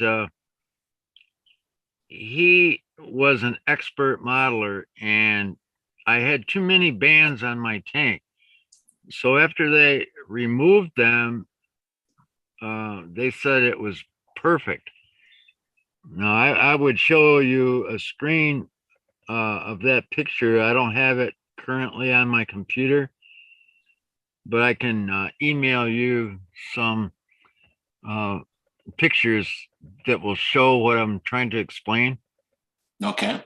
he was an expert modeler, and I had too many bands on my tank. So after they removed them, they said it was perfect. Now I would show you a screen of that picture. I don't have it currently on my computer, but I can email you some pictures that will show what I'm trying to explain. Okay.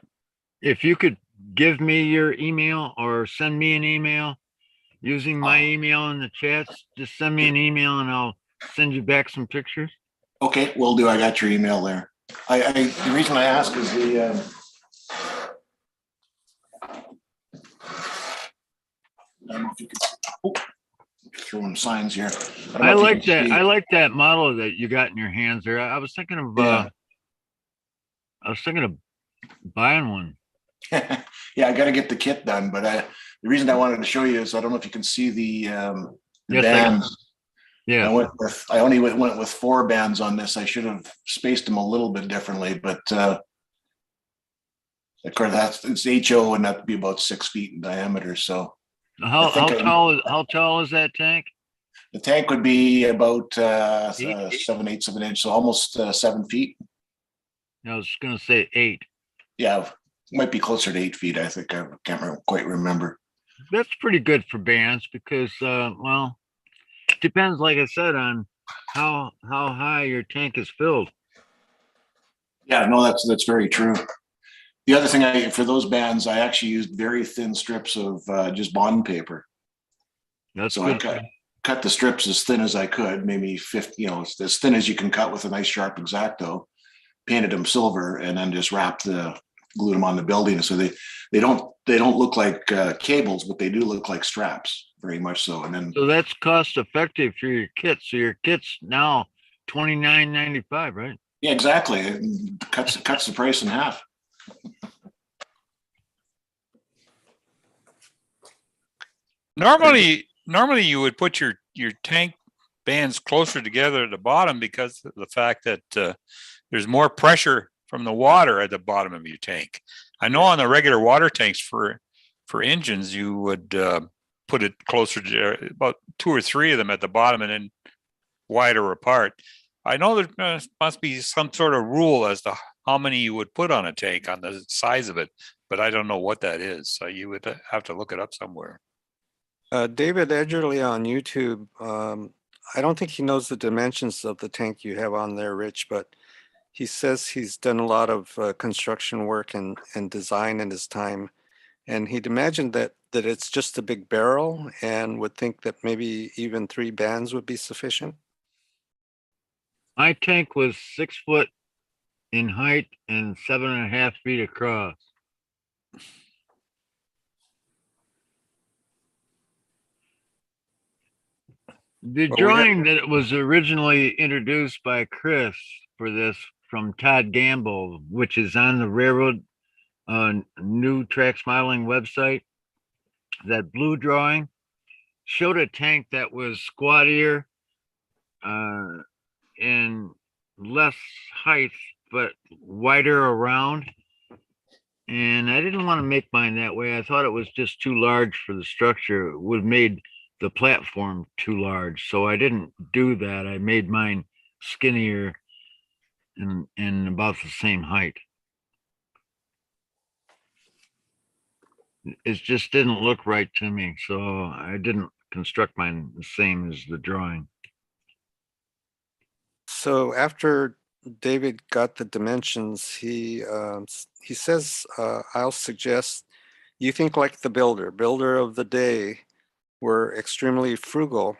If you could give me your email or send me an email using my email in the chats, just send me an email and I'll send you back some pictures. Okay, will do. I got your email there. The reason I ask is I don't know if you could, throwing signs here. I like that. I like that model that you got in your hands there. I was thinking of, buying one. Yeah, I got to get the kit done, but the reason I wanted to show you is I don't know if you can see the Yes, bands. Yeah. I only went with 4 bands on this. I should have spaced them a little bit differently, but of course it's HO and that'd be about 6 feet in diameter. So How tall is that tank? the tank would be about 7/8 of an inch, so almost 7 feet. I was gonna say 8. Yeah, might be closer to 8 feet. I think I can't quite remember. That's pretty good for bands because, well, depends, like I said, on how high your tank is filled. Yeah, no, that's very true. The other thing for those bands, I actually used very thin strips of just bond paper. That's So good. I cut the strips as thin as I could, maybe 50, as thin as you can cut with a nice sharp X-Acto. Painted them silver and then just glued them on the building. So they don't look like cables, but they do look like straps, very much so. And then So that's cost effective for your kit. So your kit's now $29.95, right? yeah, exactly. It cuts the price in half. Normally you would put your tank bands closer together at the bottom because of the fact that there's more pressure from the water at the bottom of your tank. I know on the regular water tanks for engines, you would put it closer to about 2 or 3 of them at the bottom and then wider apart. I know there must be some sort of rule as to how many you would put on a tank on the size of it, but I don't know what that is. So you would have to look it up somewhere. David Edgerly on YouTube, I don't think he knows the dimensions of the tank you have on there, Rich, but he says he's done a lot of construction work and design in his time. And he'd imagined that it's just a big barrel and would think that maybe even 3 bands would be sufficient. My tank was 6 foot in height and 7.5 feet across. The drawing that was originally introduced by Kris for this from Todd Gamble, which is on the Railroad New Tracks modeling website, that blue drawing showed a tank that was squattier and less height, but wider around. And I didn't want to make mine that way. I thought it was just too large for the structure. It would have made the platform too large. So I didn't do that. I made mine skinnier and about the same height. It just didn't look right to me. So I didn't construct mine the same as the drawing. So after David got the dimensions, he says, I'll suggest you think like the builder of the day were extremely frugal.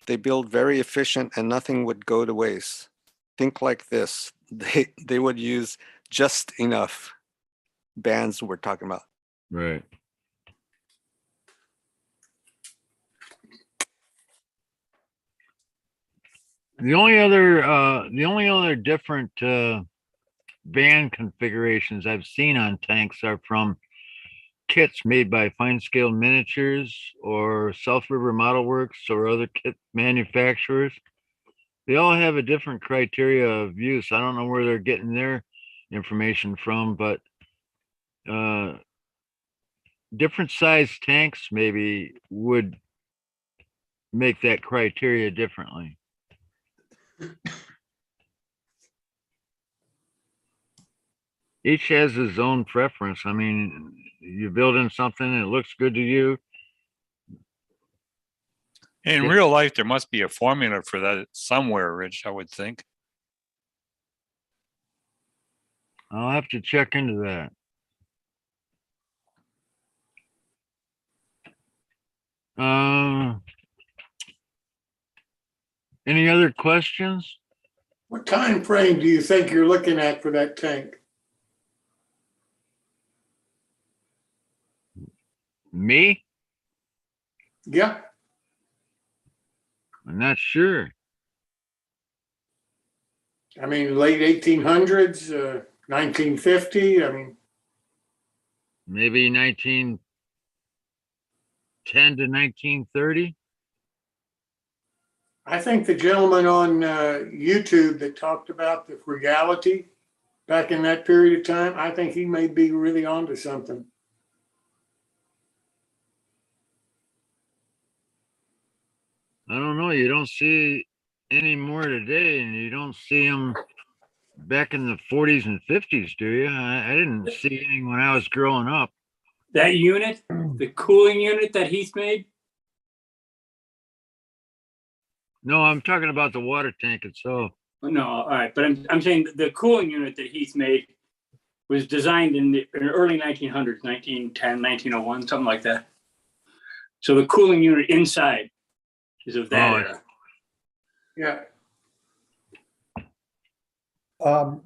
They build very efficient and nothing would go to waste. Think like this. They would use just enough bands we're talking about. Right. The only other different band configurations I've seen on tanks are from kits made by Fine Scale Miniatures or South River Model Works or other kit manufacturers. They all have a different criteria of use. I don't know where they're getting their information from, but different size tanks maybe would make that criteria differently. Each has his own preference. I mean, you're building something and it looks good to you. In Yeah. real life, there must be a formula for that somewhere, Rich, I would think. I'll have to check into that. Any other questions? What time frame do you think you're looking at for that tank? Me? Yeah, I'm not sure. I mean, late 1800s, 1950. I mean, Maybe 1910 to 1930. I think the gentleman on YouTube that talked about the frugality back in that period of time, I think he may be really onto something. I don't know. You don't see any more today, and you don't see them back in the 40s and 50s, do you? I didn't see any when I was growing up. That unit, the cooling unit that he's made, No, I'm talking about the water tank itself. no, all right, but I'm saying the cooling unit that he's made was designed in the early 1900s, 1910, 1901, something like that. So the cooling unit inside is of that era. Yeah.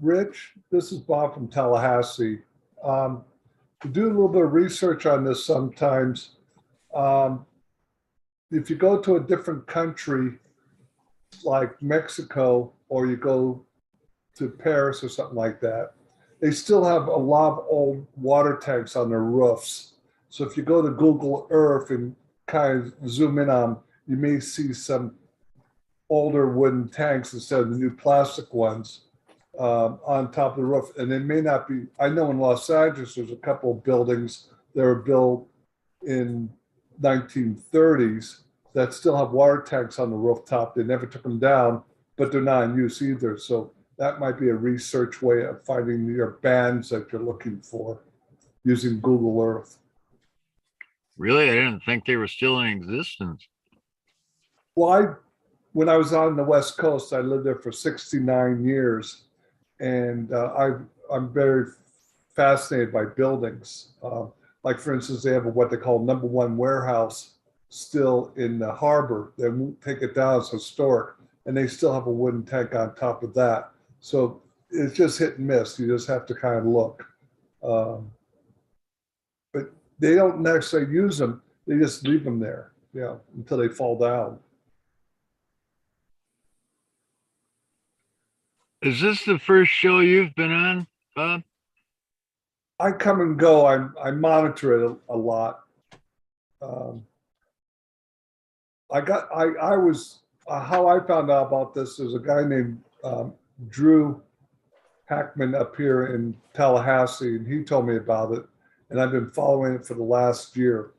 Rich, this is Bob from Tallahassee. To do a little bit of research on this sometimes, if you go to a different country like Mexico, or you go to Paris or something like that, they still have a lot of old water tanks on their roofs. So if you go to Google Earth and kind of zoom in on, you may see some older wooden tanks instead of the new plastic ones on top of the roof. And they may not be, I know in Los Angeles, there's a couple of buildings that were built in 1930s that still have water tanks on the rooftop. They never took them down, but they're not in use either. So that might be a research way of finding your bands that you're looking for using Google Earth. Really? I didn't think they were still in existence. Well, when I was on the West Coast, I lived there for 69 years. And I'm very fascinated by buildings. Like, for instance, they have what they call #1 warehouse still in the harbor. They won't take it down, it's historic. And they still have a wooden tank on top of that. So it's just hit and miss. You just have to kind of look. But they don't necessarily use them. They just leave them there, until they fall down. Is this the first show you've been on, Bob? I come and go. I monitor it a lot. How I found out about this is a guy named Drew Hackman up here in Tallahassee, and he told me about it, and I've been following it for the last year.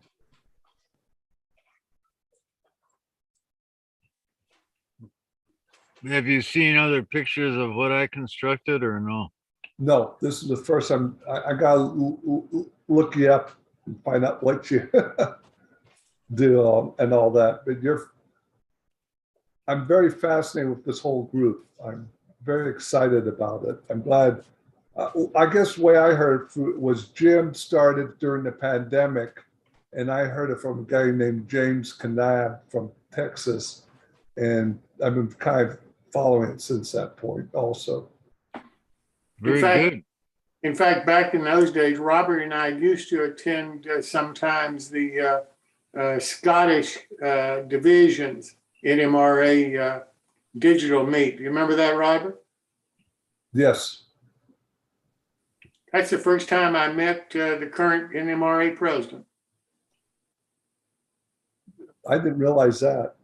Have you seen other pictures of what I constructed or no? No, this is the first time. I gotta look you up and find out what you do and all that. But I'm very fascinated with this whole group. I'm very excited about it. I'm glad. I guess the way I heard it was Jim started during the pandemic, and I heard it from a guy named James Kanab from Texas, and I've been kind of following it since that point also. Very good. In fact, back in those days, Robert and I used to attend sometimes the Scottish divisions NMRA digital meet. You remember that, Robert? Yes. That's the first time I met the current NMRA president. I didn't realize that.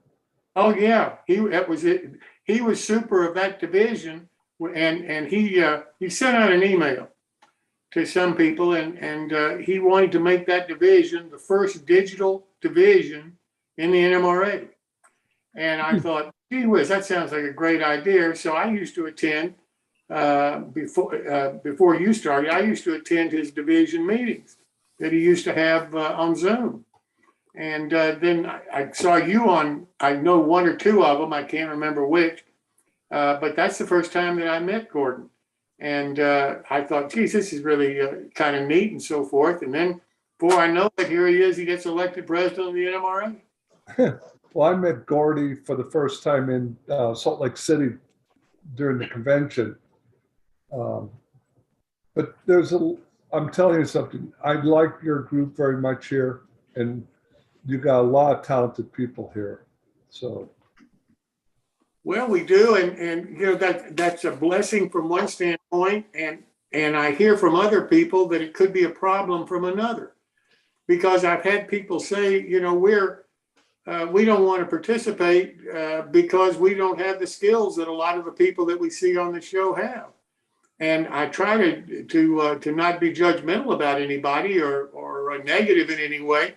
Oh yeah, that was it. he was super of that division, and he sent out an email to some people, and he wanted to make that division the first digital division in the NMRA. And I thought, gee whiz, that sounds like a great idea. So I used to attend before you started. I used to attend his division meetings that he used to have on Zoom. And then I saw you on, I know one or two of them, I can't remember which, but that's the first time that I met Gordon. And I thought, geez, this is really kind of neat and so forth. And then before I know it, here he is, he gets elected president of the NMRA. Well, I met Gordy for the first time in Salt Lake City during the convention. But I'm telling you something, I like your group very much here, and you got a lot of talented people here. So. Well, we do, and you know that's a blessing from one standpoint, and I hear from other people that it could be a problem from another, because I've had people say, you know, we don't want to participate because we don't have the skills that a lot of the people that we see on the show have, and I try to not be judgmental about anybody or negative in any way.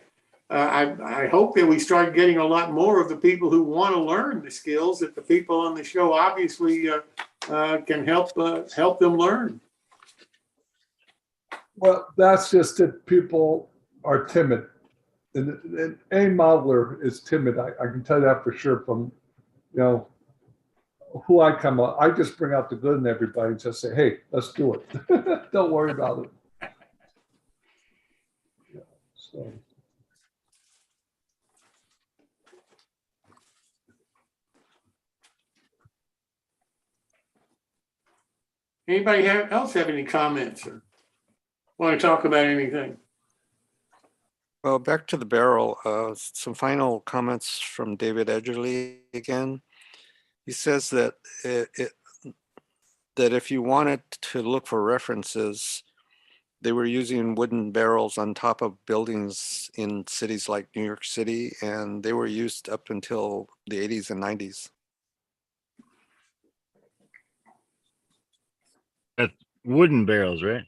I hope that we start getting a lot more of the people who want to learn the skills that the people on the show obviously can help them learn. Well, that's just it. People are timid. And any modeler is timid. I can tell you that for sure from, you know, who I come up. I just bring out the good in everybody and just say, hey, let's do it. Don't worry about it. Yeah, so. Anybody else have any comments or want to talk about anything? Well, back to the barrel, some final comments from David Edgerly again. He says that that if you wanted to look for references, they were using wooden barrels on top of buildings in cities like New York City, and they were used up until the 80s and 90s. That's wooden barrels, right?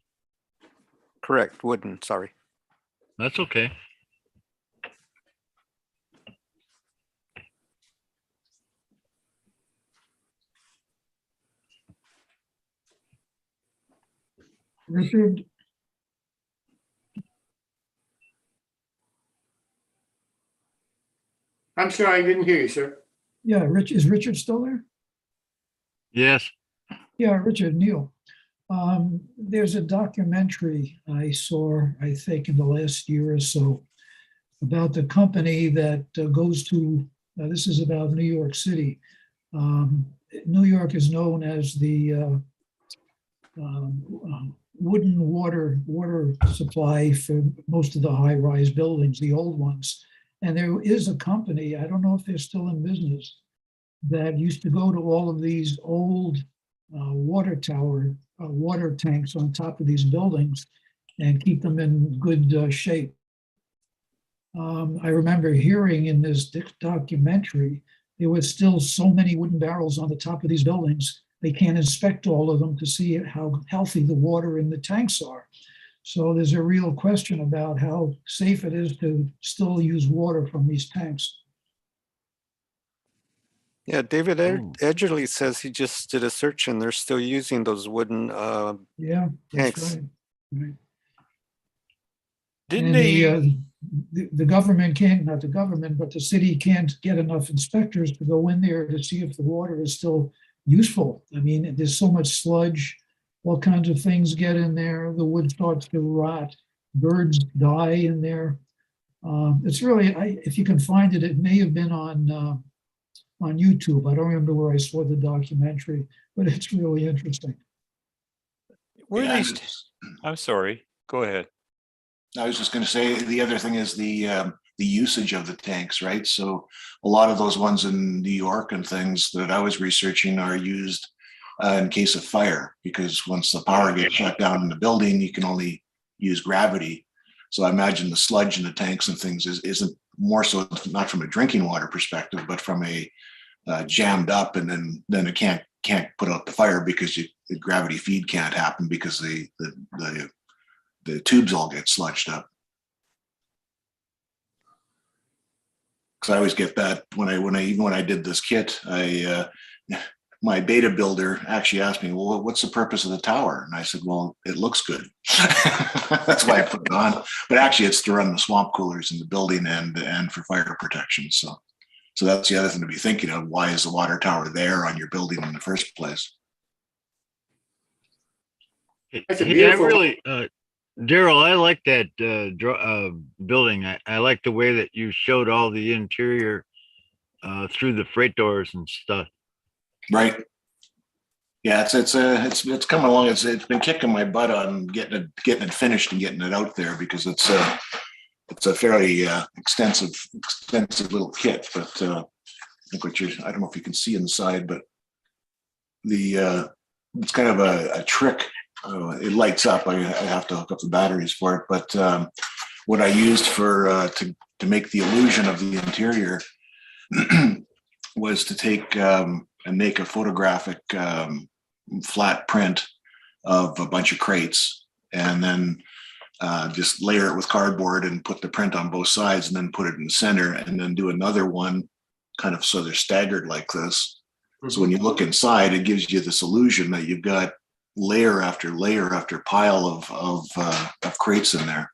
Correct, wooden, sorry. That's okay. Richard, I'm sorry, I didn't hear you, sir. yeah, is Richard still there? Yes. Yeah, Richard, Neil. There's a documentary I saw, I think, in the last year or so about the company that goes to, this is about New York City. New York is known as the wooden water supply for most of the high-rise buildings, the old ones. And there is a company, I don't know if they're still in business, that used to go to all of these old water tanks on top of these buildings and keep them in good shape. I remember hearing in this documentary, there were still so many wooden barrels on the top of these buildings. They can't inspect all of them to see how healthy the water in the tanks are. So there's a real question about how safe it is to still use water from these tanks. Yeah, David Edgerly says he just did a search and they're still using those wooden Yeah, that's tanks. right. Didn't And they? the government can't, not the government, but the city can't get enough inspectors to go in there to see if the water is still useful. I mean, there's so much sludge, all kinds of things get in there. The wood starts to rot. Birds die in there. It's really, if you can find it, it may have been on YouTube. I don't remember where I saw the documentary, but it's really interesting. Were Yeah, they? I'm sorry. Go ahead. I was just going to say the other thing is the usage of the tanks, right? So a lot of those ones in New York and things that I was researching are used in case of fire, because once the power gets shut down in the building, you can only use gravity. So I imagine the sludge in the tanks and things isn't more so not from a drinking water perspective, but from a jammed up, and then it can't put out the fire because the gravity feed can't happen because the tubes all get sludged up. Because I always get that when I did this kit, my beta builder actually asked me, well, what's the purpose of the tower? And I said, well, it looks good. That's why I put it on. But actually it's to run the swamp coolers in the building and for fire protection. So that's the other thing to be thinking of. Why is the water tower there on your building in the first place? That's a Hey, I beautiful- really, Daryl, I like that building. I like the way that you showed all the interior through the freight doors and stuff. Right. Yeah, it's coming along. It's been kicking my butt on getting it finished and getting it out there, because it's a fairly extensive little kit. But I think I don't know if you can see inside, but it's kind of a trick. It lights up. I have to hook up the batteries for it. But what I used to make the illusion of the interior was to take and make a photographic flat print of a bunch of crates, and then just layer it with cardboard and put the print on both sides, and then put it in the center, and then do another one kind of so they're staggered like this. So when you look inside, it gives you this illusion that you've got layer after layer after pile of crates in there.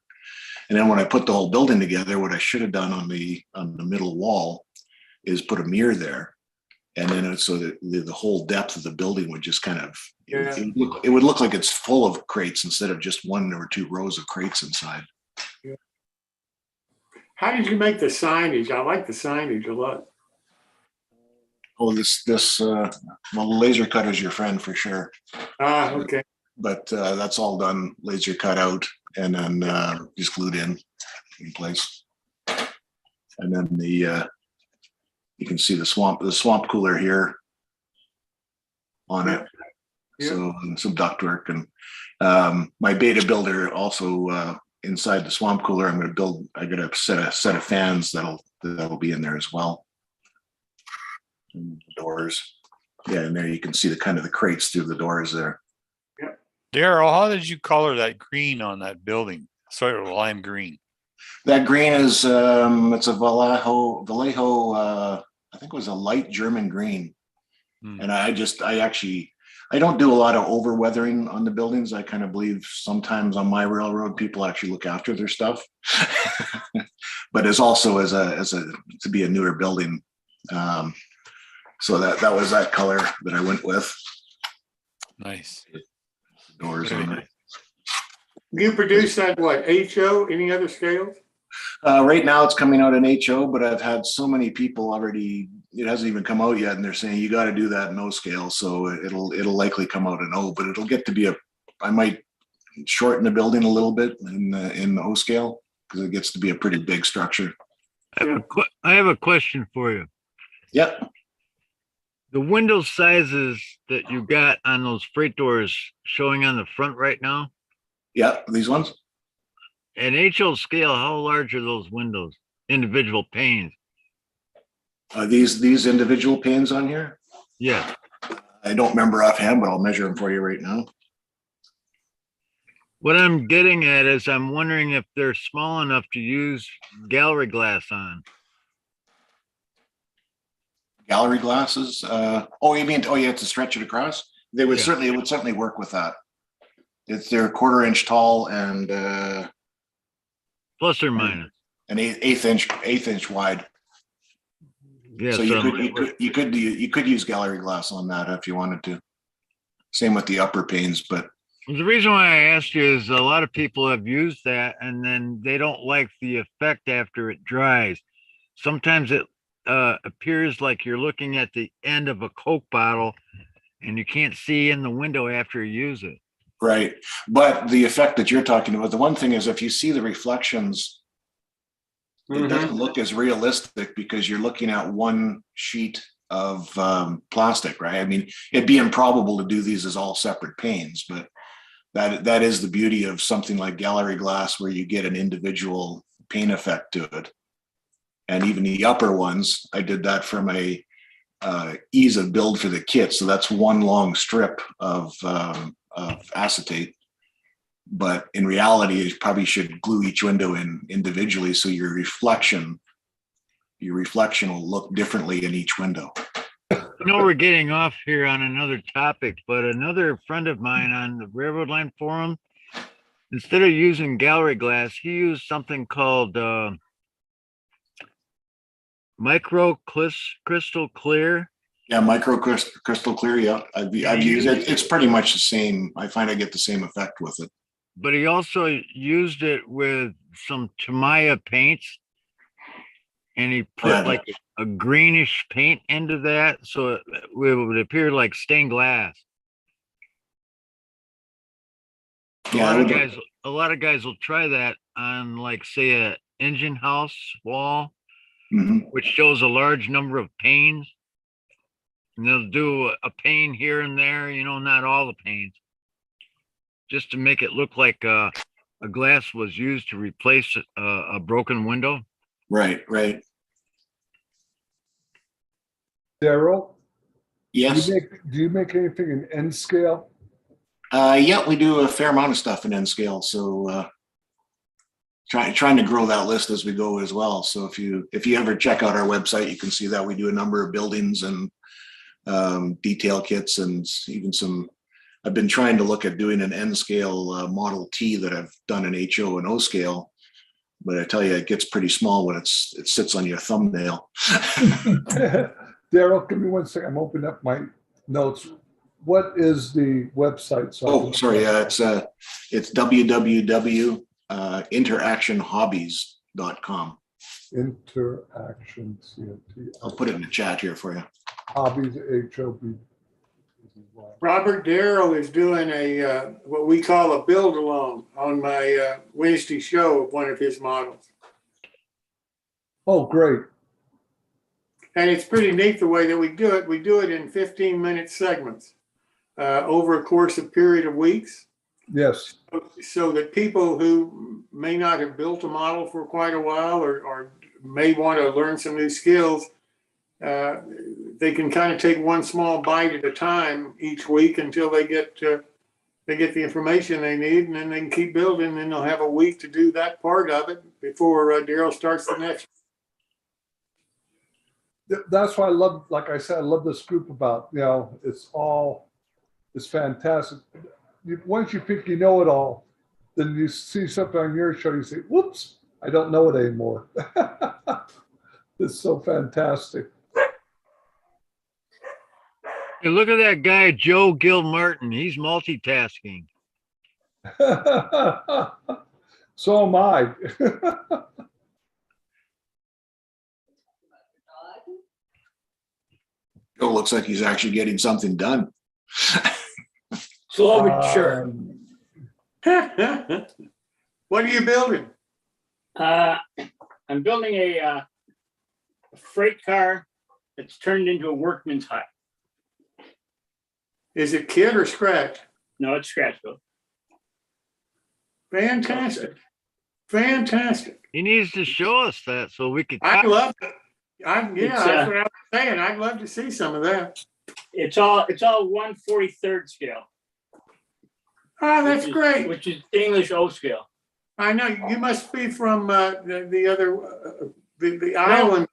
And then when I put the whole building together, what I should have done on the middle wall is put a mirror there. And then so that the whole depth of the building would just kind of, it would look like it's full of crates instead of just one or two rows of crates inside. Yeah. How did you make the signage? I like the signage a lot. Oh, well, the laser cut is your friend for sure. Okay. But that's all done, laser cut out, and then just glued in place. And then you can see the swamp cooler here on it. Yeah. So some ductwork, and my beta builder also inside the swamp cooler. I got a set of fans that'll be in there as well. And doors, yeah, and there you can see the kind of the crates through the doors there. Daryl, how did you color that green on that building? Sort of lime green. That green is it's a Vallejo. I think it was a light German green. And I don't do a lot of over weathering on the buildings. I kind of believe sometimes on my railroad people actually look after their stuff. But it's also to be a newer building. So that was that color that I went with. Nice. Doors on it. You produce that what, HO? Any other scales? Right now it's coming out in HO, but I've had so many people already, it hasn't even come out yet, and they're saying you got to do that in O scale. So it'll likely come out in O, but it'll get to be I might shorten the building a little bit in the O scale, because it gets to be a pretty big structure. I have a question for you. Yep. The window sizes that you got on those freight doors showing on the front right now, Yeah, these ones. at HO scale, how large are those windows, individual panes? These individual panes on here, Yeah. I don't remember offhand, but I'll measure them for you right now. What I'm getting at is I'm wondering if they're small enough to use gallery glass on. Gallery glasses. You have to stretch it across? It would certainly work with that. They're 1/4 inch tall and Plus or minus. an eighth inch wide. Yeah. So you could use gallery glass on that if you wanted to. Same with the upper panes, but the reason why I asked you is a lot of people have used that and then they don't like the effect after it dries. Sometimes it appears like you're looking at the end of a Coke bottle and you can't see in the window after you use it. right. But the effect that you're talking about, the one thing is if you see the reflections, it doesn't look as realistic because you're looking at one sheet of plastic, right? I mean, it'd be improbable to do these as all separate panes, but that is the beauty of something like gallery glass, where you get an individual pane effect to it. And even the upper ones, I did that for my ease of build for the kit. So that's one long strip of acetate. But in reality, you probably should glue each window in individually, so your reflection will look differently in each window. I know we're getting off here on another topic, but another friend of mine on the Railroad Line Forum, instead of using gallery glass, he used something called crystal clear. Yeah, crystal clear. Yeah, I've used it. It's pretty much the same. I find I get the same effect with it. But he also used it with some Tamiya paints, and he put Yeah. like a greenish paint into that, so it would appear like stained glass. Yeah, A lot of guys will try that on, like, say, a engine house wall, mhm. which shows a large number of panes. And they'll do a pane here and there, not all the panes, just to make it look like a glass was used to replace a broken window. Right. Daryl, Yes. do you make anything in N scale? Yeah, we do a fair amount of stuff in N scale. So trying to grow that list as we go as well. So if you ever check out our website, you can see that we do a number of buildings and detail kits, and even some. I've been trying to look at doing an N scale Model T that I've done an HO and O scale, but I tell you, it gets pretty small when it sits on your thumbnail. Daryl, give me 1 second. I'm opening up my notes. What is the website? Oh, sorry. It's www.interactionhobbies.com. Interaction, CNT. I'll put it in the chat here for you. Hobbies, HOB. Robert Darrell is doing a what we call a build along on my Wednesday show of one of his models. Oh, great. And it's pretty neat the way that we do it. We do it in 15-minute segments over a course of period of weeks. Yes. So that people who may not have built a model for quite a while or may want to learn some new skills, they can kind of take one small bite at a time each week until they get the information they need, and then they can keep building, and they'll have a week to do that part of it before Daryl starts the next. That's why I love, like I said, I love this group about, it's fantastic. Once you think you know it all, then you see something on your show, you say, whoops, I don't know it anymore. It's so fantastic. Hey, look at that guy, Joe Gilmartin. He's multitasking. So am I. It looks like he's actually getting something done. Slow but sure. What are you building? I'm building a freight car that's turned into a workman's hut. Is it kit or scratch? No, it's scratch built. Fantastic. He needs to show us that so we could. I love it. That's what I was saying. I'd love to see some of that. It's all 1/43 scale. Oh, that's great. Which is English O scale. I know you must be from the other the island.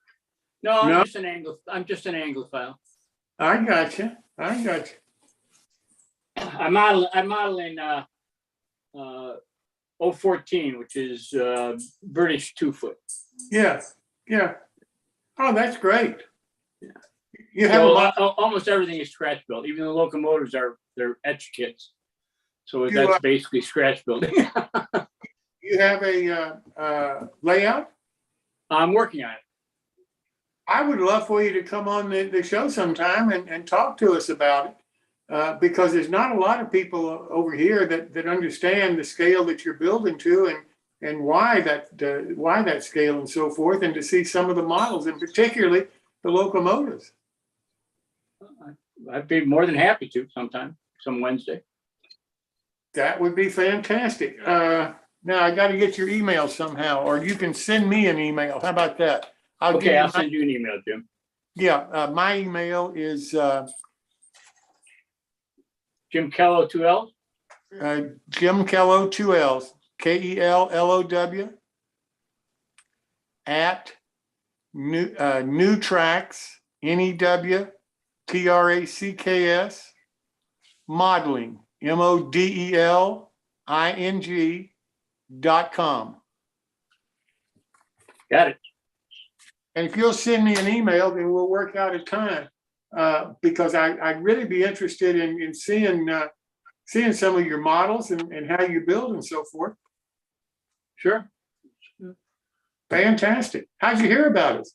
No, I'm just an Anglophile. I got you. I'm modeling 014, which is British 2-foot. Yeah. Oh, that's great. Yeah. You have almost everything is scratch built. Even the locomotives they're etch kits. So You, that's basically scratch building. you have a layout? I'm working on it. I would love for you to come on the show sometime and talk to us about it. Because there's not a lot of people over here that understand the scale that you're building to and why that scale and so forth, and to see some of the models, and particularly the locomotives. I'd be more than happy to some Wednesday. That would be fantastic. Now I got to get your email somehow, or you can send me an email. How about that? I'll send you an email, Jim. Yeah, my email is Jim Kello, 2 L's. Jim Kello, 2 L's, KELLOW at newtracks, NEWTRACKS, modeling, MODELING.com. Got it. And if you'll send me an email, then we'll work out a time. Because I'd really be interested in seeing some of your models and how you build and so forth. Sure. Fantastic. How'd you hear about us?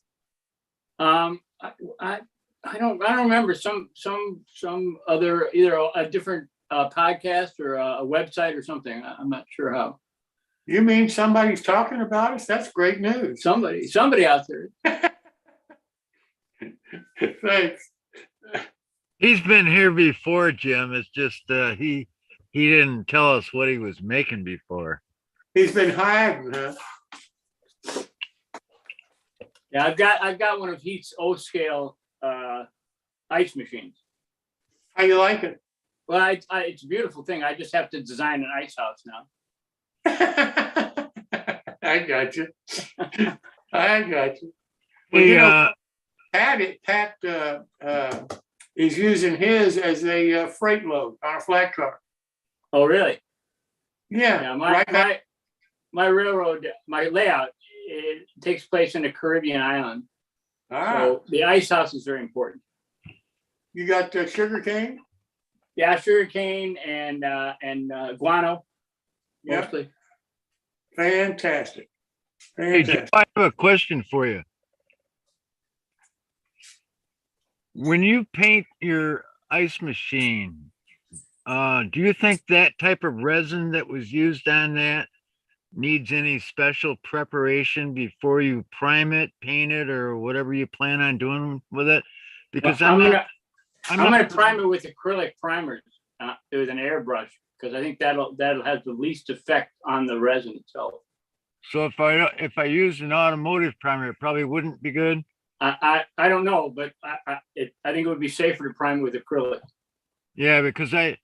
I don't remember some other, either a different podcast or a website or something. I'm not sure how. You mean somebody's talking about us? That's great news. Somebody out there. Thanks. He's been here before, Jim. It's just he didn't tell us what he was making before. He's been hiding, huh? Yeah, I've got one of Heath's O-scale ice machines. How you like it? Well, it's a beautiful thing. I just have to design an ice house now. I got you. I got you. Well, Hey, you know, Pat is using his as a freight load on a flat car. Oh, really? Yeah. Yeah, right. my railroad, my layout, it takes place in a Caribbean island. So the ice house is very important. You got sugar cane? Yeah, sugarcane and guano, Yep. mostly. Fantastic. Hey, Jim, I have a question for you. When you paint your ice machine, do you think that type of resin that was used on that needs any special preparation before you prime it, paint it, or whatever you plan on doing with it? Because I'm gonna prime it with acrylic primers with an airbrush, because I think that'll have the least effect on the resin itself. So if I used an automotive primer, it probably wouldn't be good. I don't know, but I think it would be safer to prime with acrylic. Yeah, because I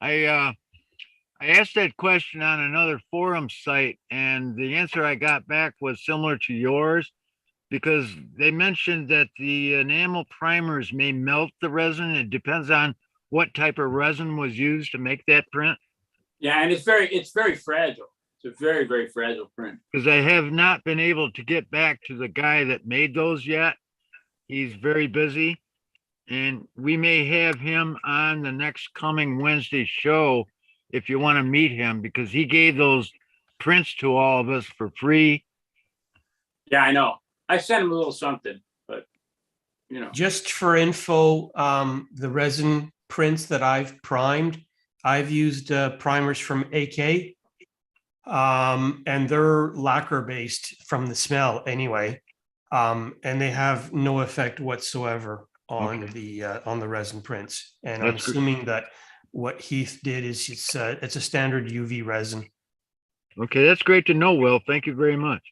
asked that question on another forum site, and the answer I got back was similar to yours, because they mentioned that the enamel primers may melt the resin. It depends on what type of resin was used to make that print. Yeah, and it's very fragile. It's a very, very fragile print. Because I have not been able to get back to the guy that made those yet. He's very busy, and we may have him on the next coming Wednesday show if you want to meet him, because he gave those prints to all of us for free. Yeah, I know. I sent him a little something, but you know. Just for info, the resin prints that I've primed, I've used primers from AK, and they're lacquer based from the smell anyway, and they have no effect whatsoever on the resin prints. And I'm assuming that what Heath did is it's a standard UV resin. Okay, that's great to know, Will. Thank you very much.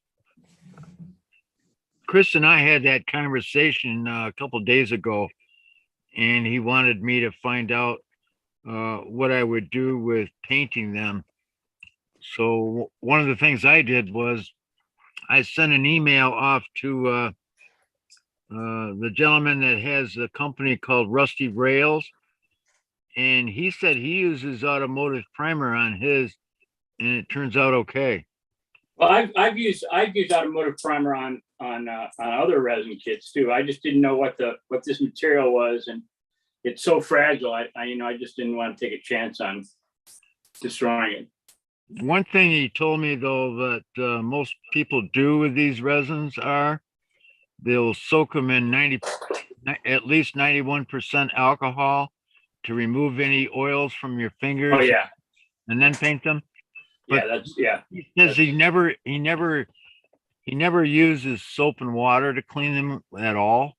Kris and I had that conversation a couple days ago, and he wanted me to find out what I would do with painting them. So one of the things I did was I sent an email off to the gentleman that has a company called Rusty Rails, and he said he uses automotive primer on his, and it turns out okay. Well, I've used automotive primer on other resin kits too. I just didn't know what this material was, and it's so fragile. I just didn't want to take a chance on destroying it. One thing he told me though that most people do with these resins are they'll soak them in at least 91% alcohol to remove any oils from your fingers. Oh yeah, and then paint them. But he says he never uses soap and water to clean them at all.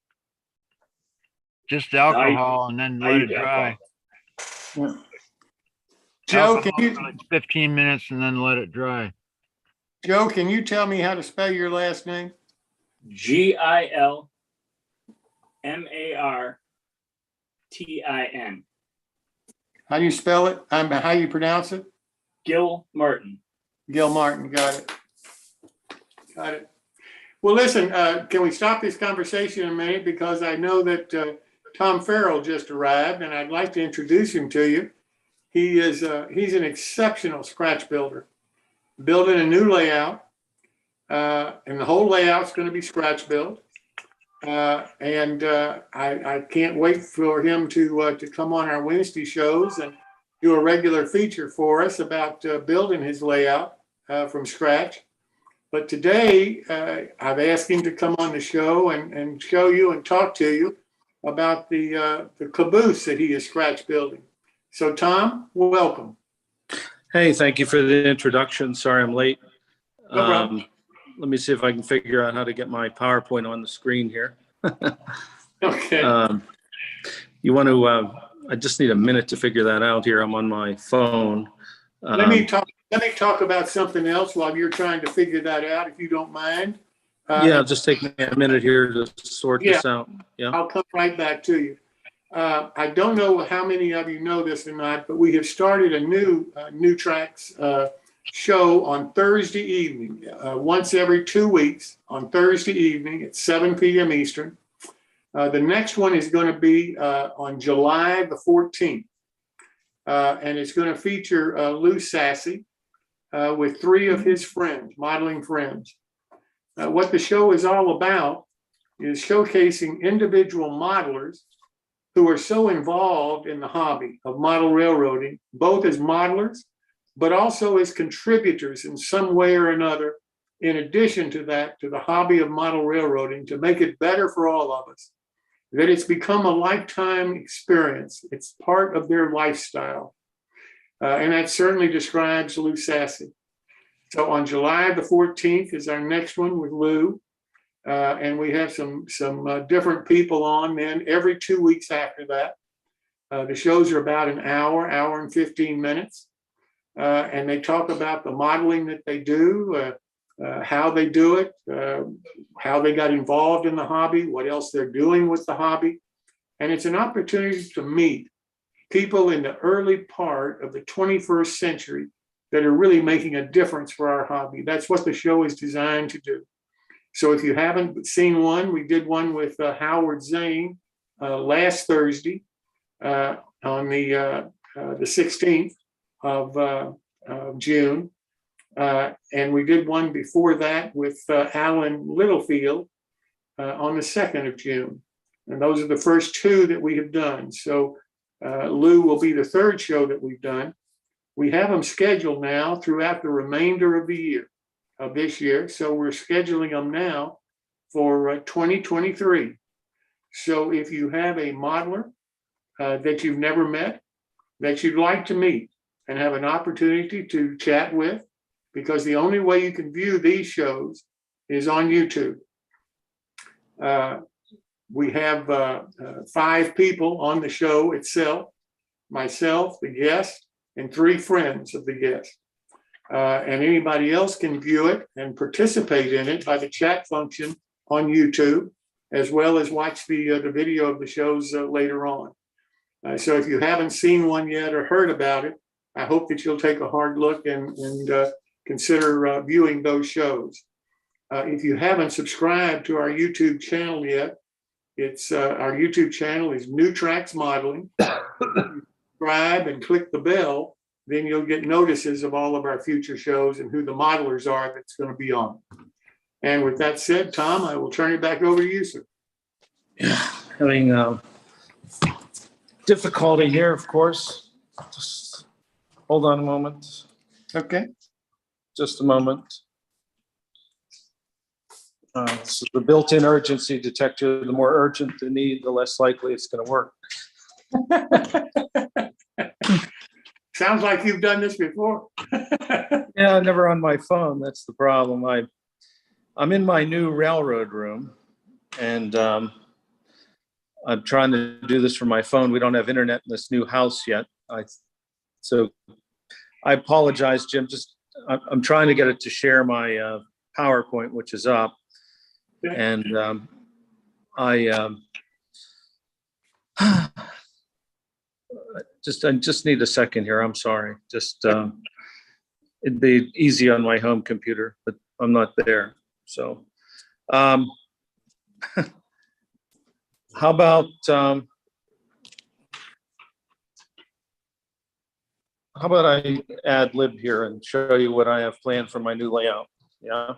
Just alcohol and then let it dry. Joe, can you? For like 15 minutes and then let it dry. Joe, can you tell me how to spell your last name? GIL Martin. How do you spell it? How you pronounce it? Gil Martin. Gil Martin, got it. Got it. Well, listen, can we stop this conversation a minute? Because I know that Tom Farrell just arrived and I'd like to introduce him to you. He's an exceptional scratch builder, building a new layout, and the whole layout's going to be scratch built. I can't wait for him to come on our Wednesday shows and do a regular feature for us about building his layout from scratch. But today, I've asked him to come on the show and show you and talk to you about the caboose that he is scratch building. So, Tom, welcome. Hey, thank you for the introduction. Sorry I'm late. No problem. Let me see if I can figure out how to get my PowerPoint on the screen here. Okay. You want to, I just need a minute to figure that out here. I'm on my phone. Let me talk about something else while you're trying to figure that out, if you don't mind. Yeah, just take me a minute here to sort this out. Yeah. I'll come right back to you. I don't know how many of you know this or not, but we have started a new tracks show on Thursday evening, once every 2 weeks on Thursday evening at 7 p.m. Eastern. The next one is going to be on July the 14th, and it's going to feature Lou Sassy with 3 of his friends, modeling friends. What the show is all about is showcasing individual modelers who are so involved in the hobby of model railroading, both as modelers, but also as contributors in some way or another, in addition to that, to the hobby of model railroading, to make it better for all of us, that it's become a lifetime experience. It's part of their lifestyle. And that certainly describes Lou Sassy. So on July the 14th is our next one with Lou. And we have some different people on then every 2 weeks after that. The shows are about an hour and 15 minutes. And they talk about the modeling that they do, how they do it, how they got involved in the hobby, what else they're doing with the hobby. And it's an opportunity to meet people in the early part of the 21st century that are really making a difference for our hobby. That's what the show is designed to do. So if you haven't seen one, we did one with Howard Zane last Thursday on the 16th of June. And we did one before that with Alan Littlefield on the 2nd of June. And those are the first 2 that we have done. So Lou will be the 3rd show that we've done. We have them scheduled now throughout the remainder of the year, of this year. So we're scheduling them now for 2023. So if you have a modeler that you've never met, that you'd like to meet and have an opportunity to chat with, because the only way you can view these shows is on YouTube. We have 5 people on the show itself, myself, the guest, and 3 friends of the guest. And anybody else can view it and participate in it by the chat function on YouTube, as well as watch the video of the shows later on. So if you haven't seen one yet or heard about it, I hope that you'll take a hard look and consider viewing those shows. If you haven't subscribed to our YouTube channel yet, it's our YouTube channel is New Tracks Modeling. Subscribe and click the bell, then you'll get notices of all of our future shows and who the modelers are that's going to be on. And with that said, Tom, I will turn it back over to you, sir. Yeah, having difficulty here, of course. Just hold on a moment. Okay. Just a moment. This is the built-in urgency detector. The more urgent the need, the less likely it's going to work. Sounds like you've done this before. Yeah, never on my phone. That's the problem. I'm in my new railroad room, and I'm trying to do this from my phone. We don't have internet in this new house yet. So I apologize, Jim. I'm trying to get it to share my PowerPoint, which is up. Okay. And I just need a second here. I'm sorry. Just, it'd be easy on my home computer, but I'm not there. So, how about I ad lib here and show you what I have planned for my new layout? Yeah.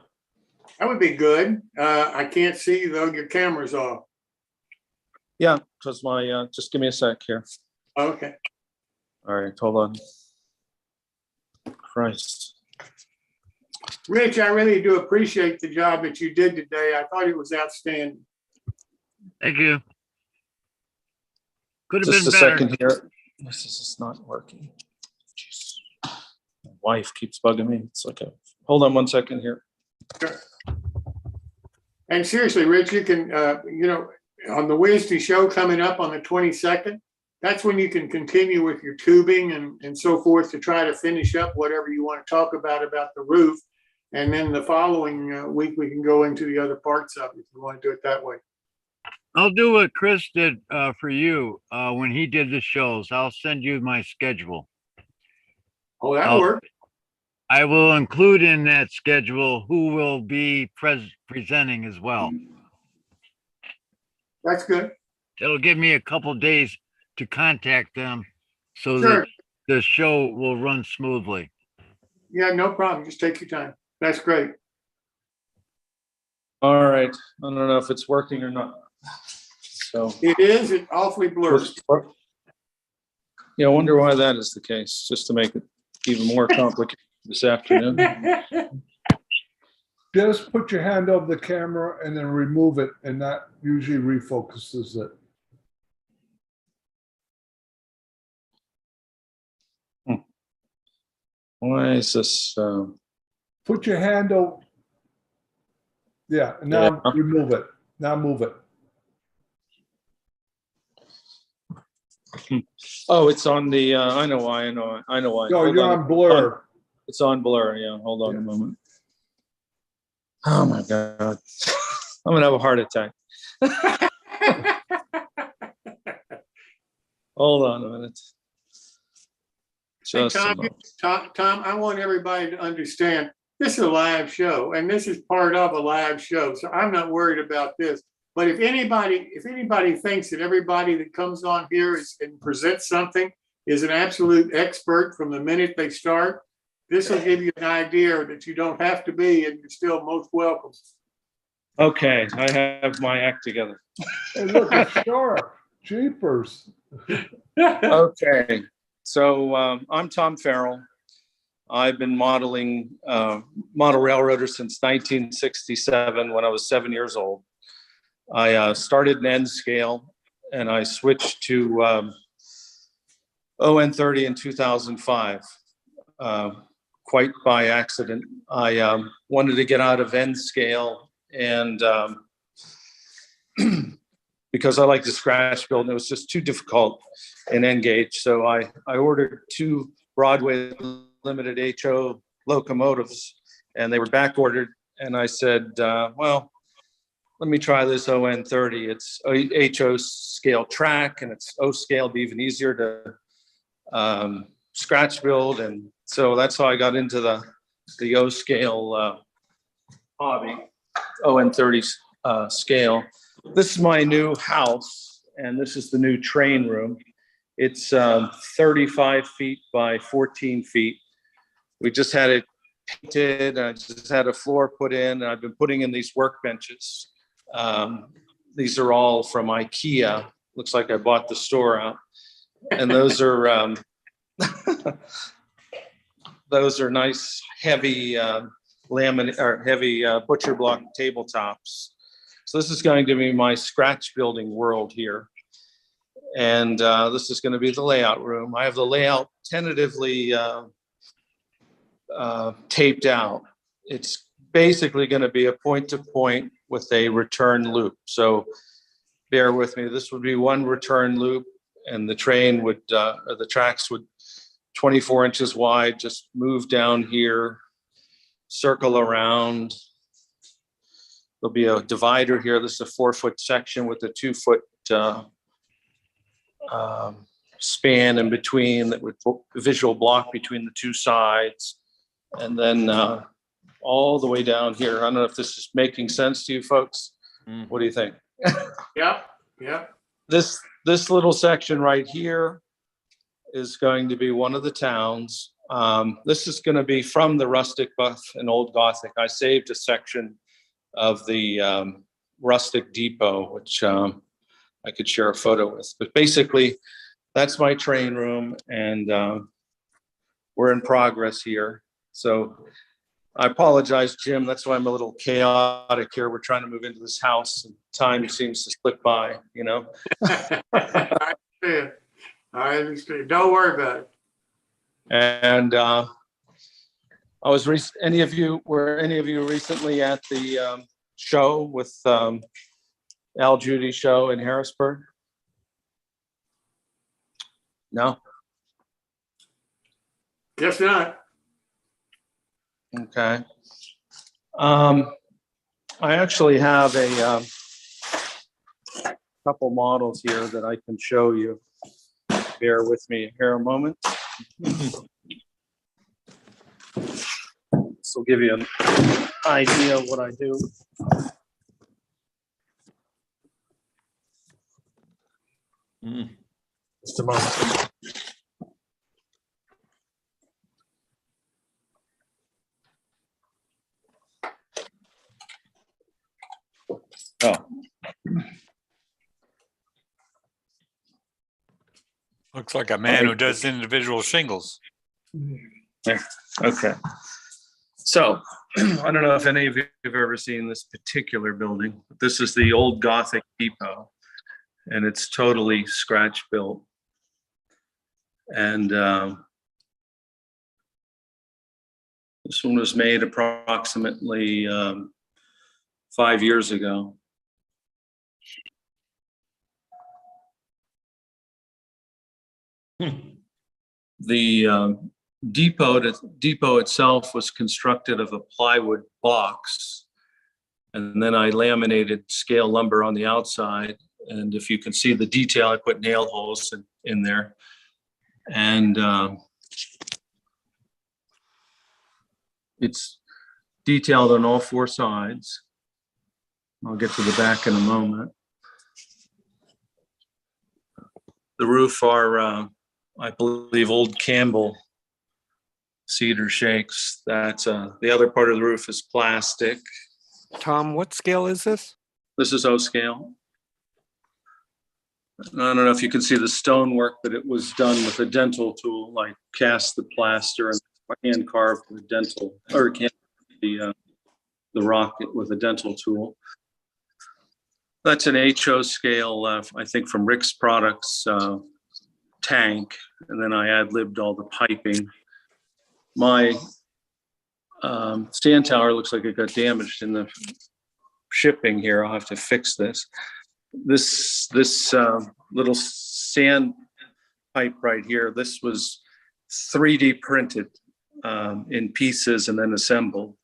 That would be good. I can't see you though. Your camera's off. Yeah, because my, just give me a sec here. Okay. All right, hold on. Christ. Rich, I really do appreciate the job that you did today. I thought it was outstanding. Thank you. Could have Just been a better. second here. This is just not working. Jeez. My wife keeps bugging me. It's like a, hold on one second here. Sure. And seriously, Rich, you can, you know, on the Wednesday show coming up on the 22nd, that's when you can continue with your tubing and so forth to try to finish up whatever you want to talk about the roof. And then the following week, we can go into the other parts of it if you want to do it that way. I'll do what Kris did for you when he did the shows. I'll send you my schedule. Oh, that'll work. I will include in that schedule who will be presenting as well. That's good. It'll give me a couple days to contact them so Sure. that the show will run smoothly. Yeah, no problem. Just take your time. That's great. All right. I don't know if it's working or not. So. It is. It's awfully blurry. Yeah, I wonder why that is the case, just to make it even more complicated this afternoon. Just put your hand over the camera and then remove it, and that usually refocuses it. Why is this? Put your hand over. Yeah, and now Yeah. remove it. Now move it. Oh, it's on the, I know why, I know why. No, Hold you're on blur. It's on blur, yeah, hold on a moment. Oh my God. I'm gonna have a heart attack. Hold on a minute. Hey, Just a moment. Tom, I want everybody to understand, this is a live show and this is part of a live show. So I'm not worried about this. But if anybody thinks that everybody that comes on here and presents something is an absolute expert from the minute they start, this will give you an idea that you don't have to be, and you're still most welcome. Okay, I have my act together. Hey, look, it's sharp. Jeepers. Okay, so I'm Tom Farrell. I've been modeling model railroaders since 1967 when I was 7 years old. I started in N scale and I switched to ON30 in 2005, quite by accident. I wanted to get out of N scale and because I like to scratch build, and it was just too difficult in N gauge. So I ordered 2 Broadway limited HO locomotives and they were back ordered. And I said, well, let me try this ON30. It's HO scale track and it's O scale, be even easier to scratch build. And so that's how I got into the O scale hobby, ON30 scale. This is my new house and this is the new train room. It's 35 feet by 14 feet. We just had it painted. I just had a floor put in and I've been putting in these workbenches. These are all from IKEA. Looks like I bought the store out. And those are those are nice, heavy laminate or heavy butcher block tabletops. So this is going to be my scratch building world here. And this is going to be the layout room. I have the layout tentatively taped out. It's basically going to be a point-to-point with a return loop. So bear with me. This would be one return loop and the train would, or the tracks would 24 inches wide, just move down here, circle around. There'll be a divider here. This is a 4-foot section with a 2-foot span in between that would visual block between the two sides. And then all the way down here. I don't know if this is making sense to you folks. What do you think? Yep, yep. This little section right here is going to be one of the towns. This is going to be from the rustic buff and old Gothic. I saved a section of the rustic depot, which I could share a photo with. But basically, that's my train room, and we're in progress here. So I apologize, Jim. That's why I'm a little chaotic here. We're trying to move into this house, and time seems to slip by, you know? I understand. I understand. Don't worry about it. And were any of you recently at the show with Al Judy show in Harrisburg? No? Guess not. Okay. I actually have a couple models here that I can show you. Bear with me here a moment. This will give you an idea of what I do. Just a moment. Oh. Looks like a man who does individual shingles. There. Okay. So I don't know if any of you have ever seen this particular building. This is the old Gothic depot, and it's totally scratch built. And this one was made approximately 5 years ago. The depot itself was constructed of a plywood box, and then I laminated scale lumber on the outside. And if you can see the detail, I put nail holes in there. And it's detailed on all four sides. I'll get to the back in a moment. The roof are, I believe, old Campbell cedar shakes. That's the other part of the roof is plastic. Tom, what scale is this? This is O scale. I don't know if you can see the stonework, but it was done with a dental tool. I cast the plaster and hand carved the dental, or the rock with a dental tool. That's an HO scale, I think from Rick's Products tank, and then I ad-libbed all the piping. My stand tower looks like it got damaged in the shipping here. I'll have to fix this. This little sand pipe right here, this was 3D printed in pieces and then assembled.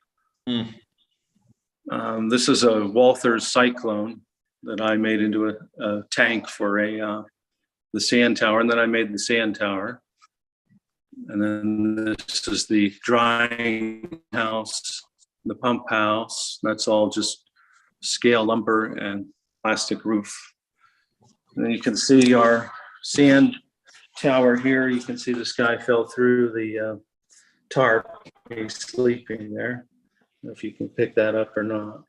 This is a Walther's Cyclone that I made into a tank for the sand tower, and then I made the sand tower. And then this is the drying house, the pump house. That's all just scale lumber and plastic roof. And then you can see our sand tower here. You can see this guy fell through the tarp. He's sleeping there. I don't know if you can pick that up or not.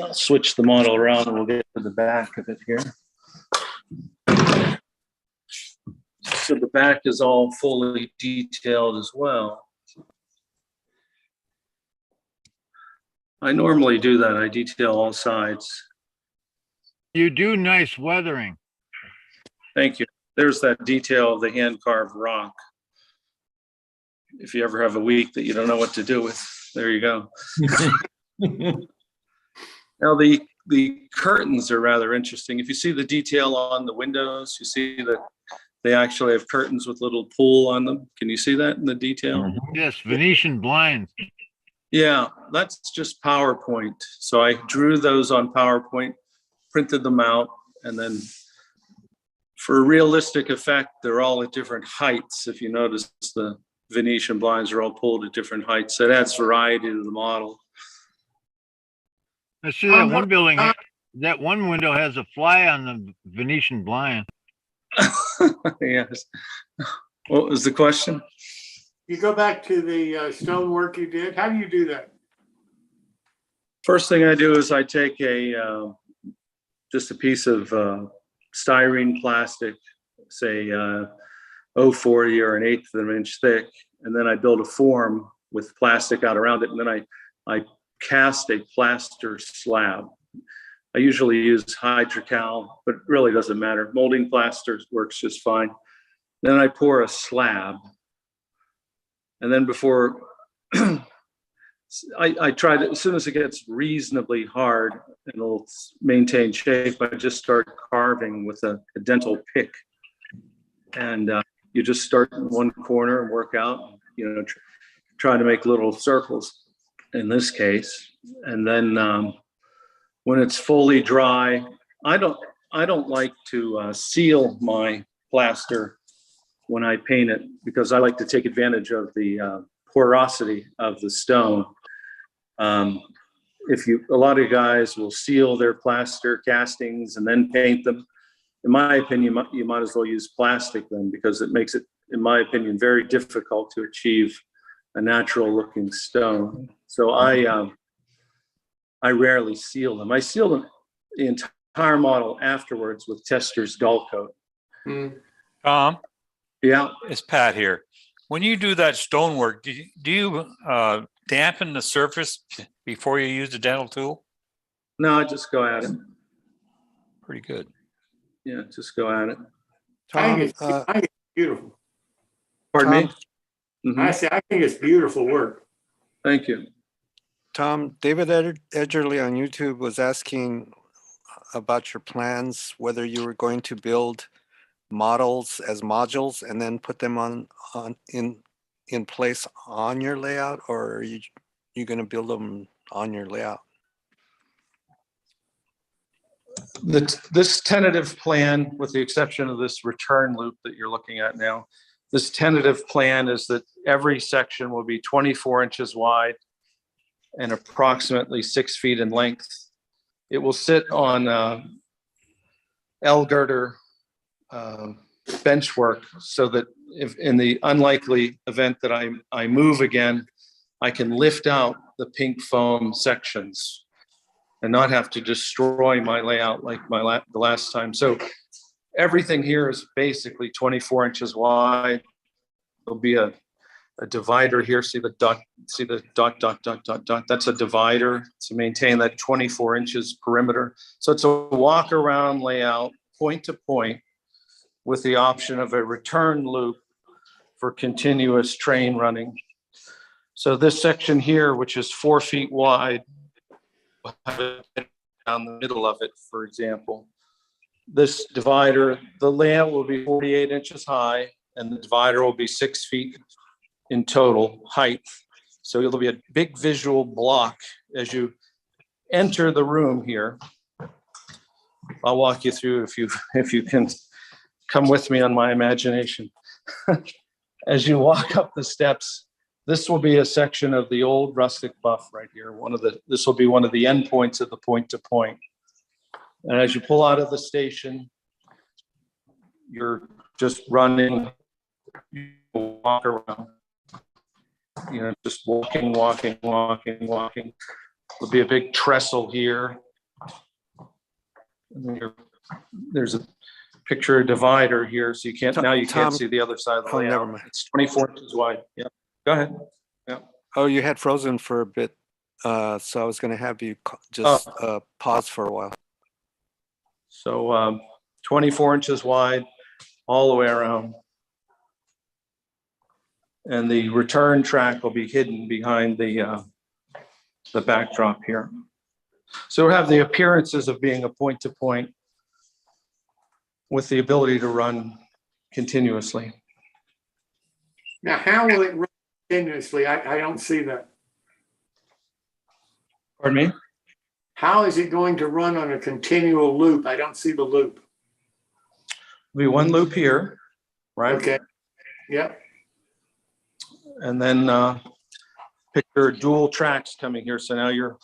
I'll switch the model around and we'll get to the back of it here. So the back is all fully detailed as well. I normally do that. I detail all sides. You do nice weathering. Thank you. There's that detail of the hand-carved rock. If you ever have a week that you don't know what to do with, there you go. Now the curtains are rather interesting. If you see the detail on the windows, you see that they actually have curtains with little pull on them. Can you see that in the detail? Yes, Venetian blinds. Yeah, that's just PowerPoint. So I drew those on PowerPoint, printed them out, and then For a realistic effect, they're all at different heights. If you notice, the Venetian blinds are all pulled at different heights. So that's variety to the model. I see that one building, that one window has a fly on the Venetian blind. Yes. What was the question? You go back to the stonework you did. How do you do that? First thing I do is I take just a piece of styrene plastic, say 0.40 or 1/8 of an inch thick, and then I build a form with plastic out around it, and then I cast a plaster slab. I usually use hydrocal, but it really doesn't matter. Molding plaster works just fine. Then I pour a slab, and then before I try to, as soon as it gets reasonably hard and it'll maintain shape, I just start carving with a dental pick. And you just start in one corner and work out, you know, try to make little circles in this case. And then when it's fully dry, I don't like to seal my plaster when I paint it, because I like to take advantage of the porosity of the stone. A lot of guys will seal their plaster castings and then paint them. In my opinion, you might as well use plastic then, because it makes it, in my opinion, very difficult to achieve a natural looking stone. So I rarely seal them. I seal them the entire model afterwards with Tester's dull coat. Tom? Yeah. It's Pat here. When you do that stonework, do you dampen the surface before you use the dental tool? No, I just go at it. Pretty good. Yeah, just go at it. I think it's beautiful. Pardon me? I say, I think it's beautiful work. Thank you. Tom, David Edgerly on YouTube was asking about your plans, whether you were going to build models as modules and then put them in place on your layout, or are you going to build them on your layout? This tentative plan, with the exception of this return loop that you're looking at now, this tentative plan is that every section will be 24 inches wide and approximately 6 feet in length. It will sit on L-girder benchwork, so that if in the unlikely event that I move again, I can lift out the pink foam sections and not have to destroy my layout like the last time. So everything here is basically 24 inches wide. There'll be a divider here. See the dot, dot. That's a divider to maintain that 24 inches perimeter. So it's a walk around layout, point to point, with the option of a return loop for continuous train running. So this section here, which is 4 feet wide, will have it down the middle of it, for example. This divider, the layout will be 48 inches high, and the divider will be 6 feet in total height. So it'll be a big visual block as you enter the room here. I'll walk you through if you can come with me on my imagination. As you walk up the steps, this will be a section of the old rustic buff right here. This will be one of the endpoints of the point to point. And as you pull out of the station, you're just running, you walk around, just walking. There'll be a big trestle here. And there's a picture divider here, so you can't see the other side of the layout. Never mind. It's 24 inches wide. Yeah, go ahead. Yeah. Oh, you had frozen for a bit, so I was going to have you just pause for a while. So 24 inches wide all the way around. And the return track will be hidden behind the backdrop here. So we have the appearances of being a point to point with the ability to run continuously. Now, how will it run continuously? I don't see that. Pardon me? How is it going to run on a continual loop? I don't see the loop. Be one loop here, right? Okay. Yep. And then picture dual tracks coming here. So now you're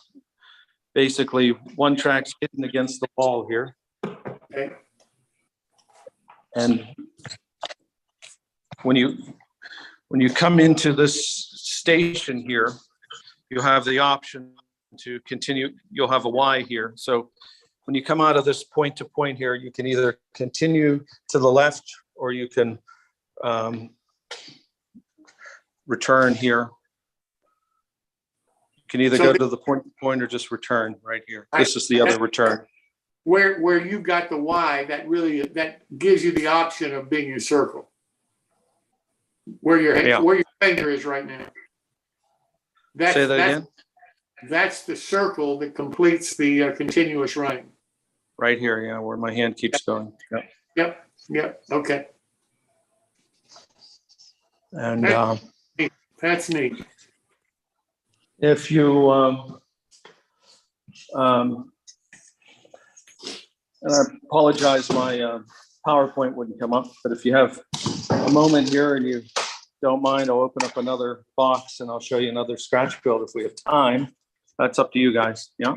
basically one track's hitting against the wall here. Okay. And when you come into this station here, you have the option to continue. You'll have a Y here. So when you come out of this point to point here, you can either continue to the left or you can return here. You can either So go to the point to point or just return right here. This is the other return. Where you got the Y, that gives you the option of being a circle. Where your finger is right now. Say that again. That's the circle that completes the continuous ring. Right here, yeah, where my hand keeps going. Yep. Yep. Okay. And That's neat. if you and I apologize, my PowerPoint wouldn't come up, but if you have a moment here and you don't mind, I'll open up another box and I'll show you another scratch build if we have time. That's up to you guys. Yeah.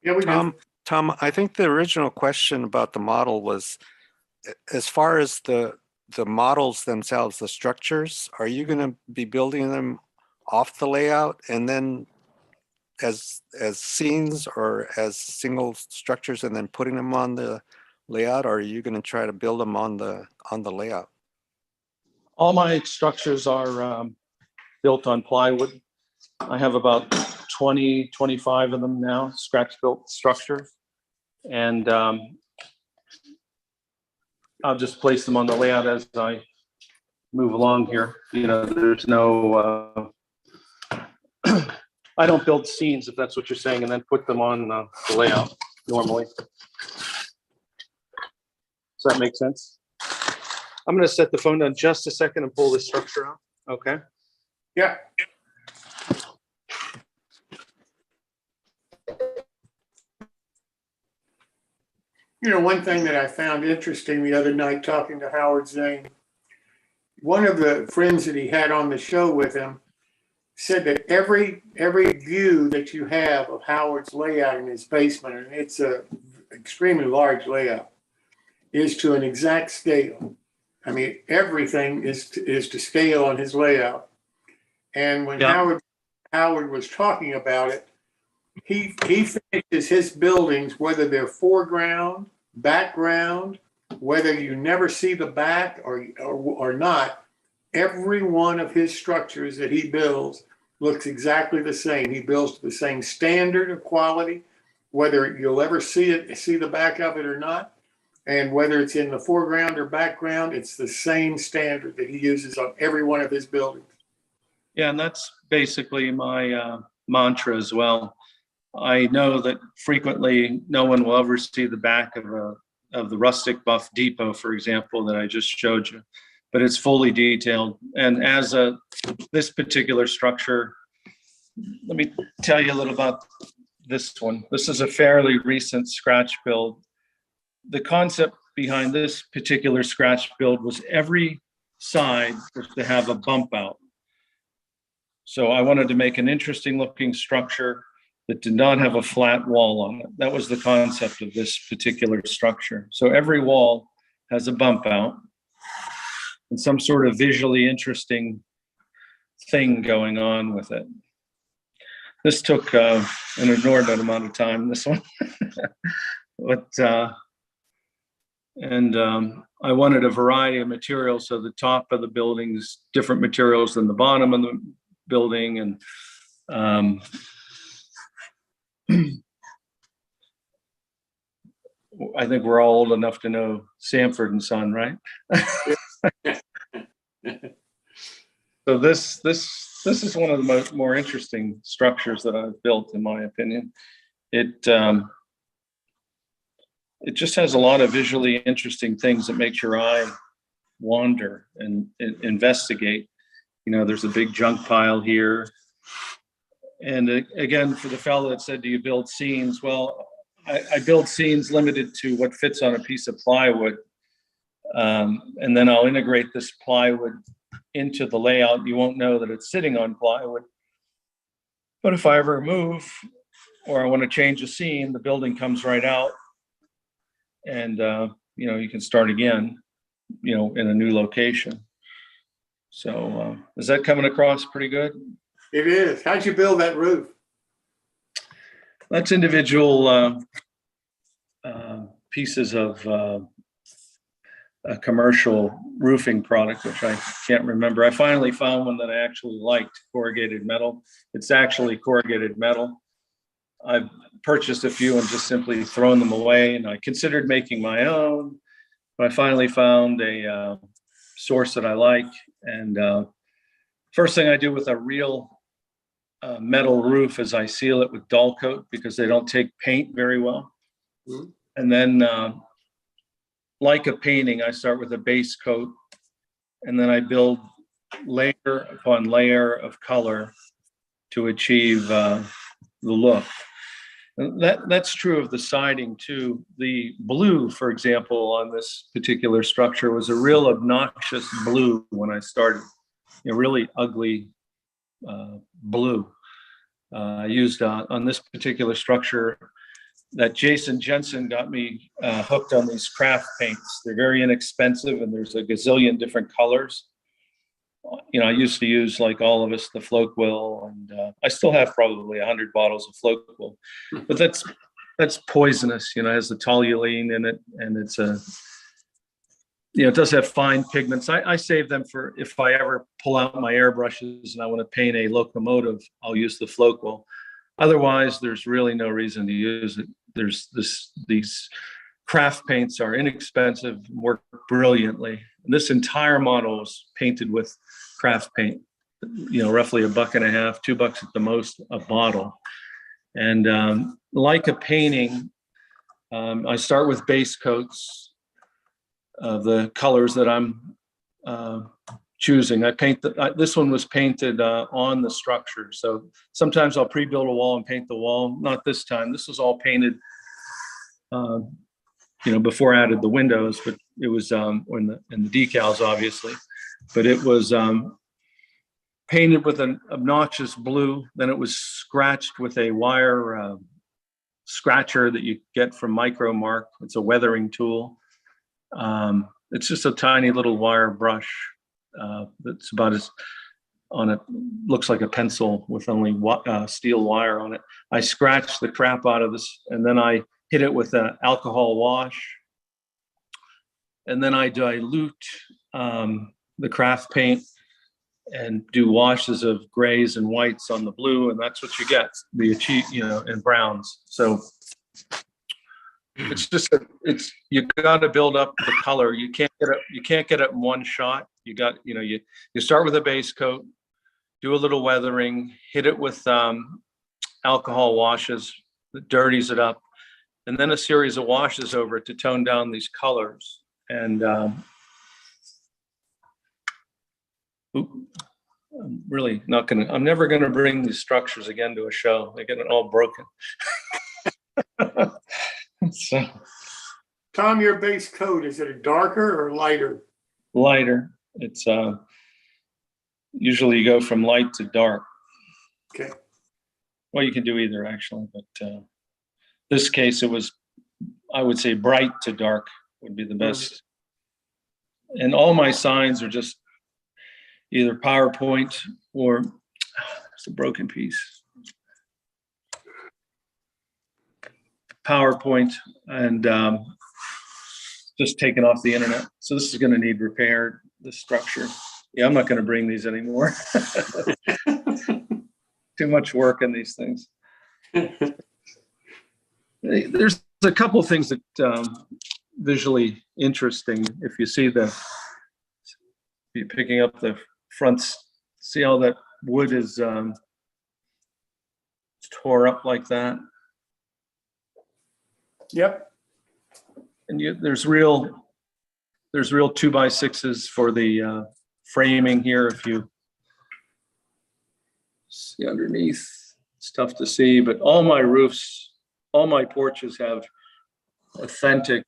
Yeah, we do. Tom, I think the original question about the model was, as far as the models themselves, the structures, are you going to be building them off the layout and then as scenes or as single structures and then putting them on the layout, or are you going to try to build them on the layout? All my structures are built on plywood. I have about 20, 25 of them now, scratch built structures. And I'll just place them on the layout as I move along here. You know, there's no, I don't build scenes, if that's what you're saying, and then put them on the layout normally. Does that make sense? I'm going to set the phone down just a second and pull this structure out. Okay. Yeah. You know, one thing that I found interesting the other night talking to Howard Zane, one of the friends that he had on the show with him said that every view that you have of Howard's layout in his basement, and it's a extremely large layout, is to an exact scale. I mean, everything is to scale on his layout. And when Howard was talking about it, he finishes his buildings, whether they're foreground, background, whether you never see the back or not, every one of his structures that he builds looks exactly the same. He builds to the same standard of quality, whether you'll ever see the back of it or not. And whether it's in the foreground or background, it's the same standard that he uses on every one of his buildings. Yeah, and that's basically my mantra as well. I know that frequently no one will ever see the back of the Rustic Buff Depot, for example, that I just showed you, but it's fully detailed. And as this particular structure, let me tell you a little about this one. This is a fairly recent scratch build. The concept behind this particular scratch build was every side was to have a bump out. So I wanted to make an interesting looking structure that did not have a flat wall on it. That was the concept of this particular structure. So every wall has a bump out and some sort of visually interesting thing going on with it. This took an inordinate amount of time, this one. But I wanted a variety of materials. So the top of the building is different materials than the bottom of the building. And I think we're all old enough to know Sanford and Son, right? So this is one of the more interesting structures that I've built, in my opinion. It just has a lot of visually interesting things that makes your eye wander and investigate. You know, there's a big junk pile here. And again, for the fellow that said, do you build scenes? Well, I build scenes limited to what fits on a piece of plywood. And then I'll integrate this plywood into the layout. You won't know that it's sitting on plywood. But if I ever move or I want to change a scene, the building comes right out, and you can start again, in a new location. So is that coming across pretty good? It is. How'd you build that roof? That's individual pieces of a commercial roofing product, which I can't remember. I finally found one that I actually liked, corrugated metal. It's actually corrugated metal. I've purchased a few and just simply thrown them away, and I considered making my own, but I finally found a source that I like. And first thing I do with a real metal roof is I seal it with dull coat, because they don't take paint very well. Mhm. And then like a painting, I start with a base coat, and then I build layer upon layer of color to achieve the look. And that's true of the siding too. The blue, for example, on this particular structure was a real obnoxious blue when I started, really ugly blue. I used on this particular structure that Jason Jensen got me hooked on these craft paints. They're very inexpensive, and there's a gazillion different colors. I used to use, like all of us, the Floquil, and I still have probably 100 bottles of Floquil, but that's poisonous. It has the toluene in it, and it's it does have fine pigments. I save them for if I ever pull out my airbrushes and I want to paint a locomotive, I'll use the Floquil. Otherwise, there's really no reason to use it. These craft paints are inexpensive, work brilliantly. And this entire model is painted with craft paint, roughly $1.50, $2 at the most a bottle. And like a painting, I start with base coats of the colors that I'm choosing. I paint this one was painted on the structure. So sometimes I'll pre-build a wall and paint the wall. Not this time. This was all painted, before I added the windows, but it was and the decals, obviously. But it was painted with an obnoxious blue. Then it was scratched with a wire scratcher that you get from Micro Mark. It's a weathering tool. It's just a tiny little wire brush. That's about as looks like a pencil with only steel wire on it. I scratch the crap out of this, and then I hit it with an alcohol wash, and then I dilute the craft paint and do washes of grays and whites on the blue, and that's what you get. And browns. So it's just you got to build up the color. You can't get it in one shot. You got you start with a base coat, do a little weathering, hit it with alcohol washes that dirties it up, and then a series of washes over it to tone down these colors. And I'm never gonna bring these structures again to a show. They get it all broken. So, Tom, your base coat, is it a darker or lighter? Lighter. It's usually you go from light to dark. Okay. Well, you can do either actually, but this case it was, I would say, bright to dark would be the best. And all my signs are just either PowerPoint or it's a broken piece. PowerPoint and just taken off the internet. So this is going to need repaired, this structure. Yeah, I'm not going to bring these anymore. Too much work in these things. There's a couple of things that visually interesting. If you see you're picking up the fronts, see how that wood is tore up like that. Yep. And there's real 2x6s for the framing here. If you see underneath, it's tough to see, but all my roofs, all my porches have authentic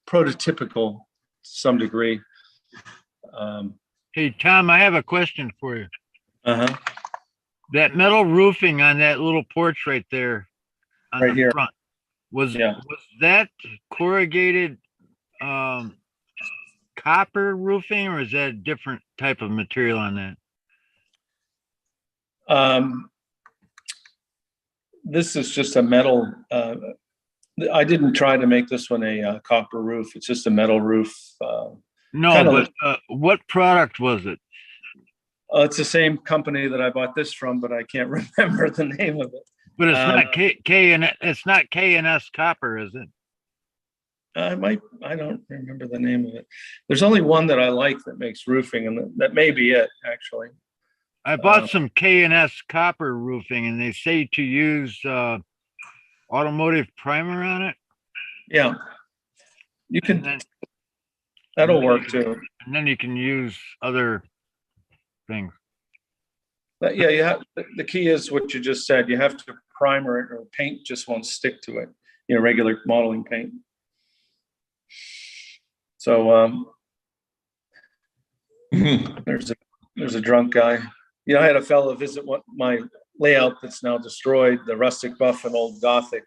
prototypical to some degree. Hey, Tom, I have a question for you. Uh-huh. That metal roofing on that little porch right there on Right the here. front, was Yeah. that corrugated copper roofing, or is that a different type of material on that? This is just a metal. I didn't try to make this one a copper roof. It's just a metal roof. No, kinda but what product was it? It's the same company that I bought this from, but I can't remember the name of it. But it's not K and it's not K&S copper, is it? I don't remember the name of it. There's only one that I like that makes roofing, and that may be it, actually. I bought some K&S copper roofing, and they say to use automotive primer on it. Yeah. You And can, then, that'll work too. and then you can use other things. But yeah, you have, the key is what you just said. You have to primer it, or paint just won't stick to it. You know, regular modeling paint. So there's a drunk guy. You know, I had a fellow visit my layout that's now destroyed, the rustic buff and old Gothic.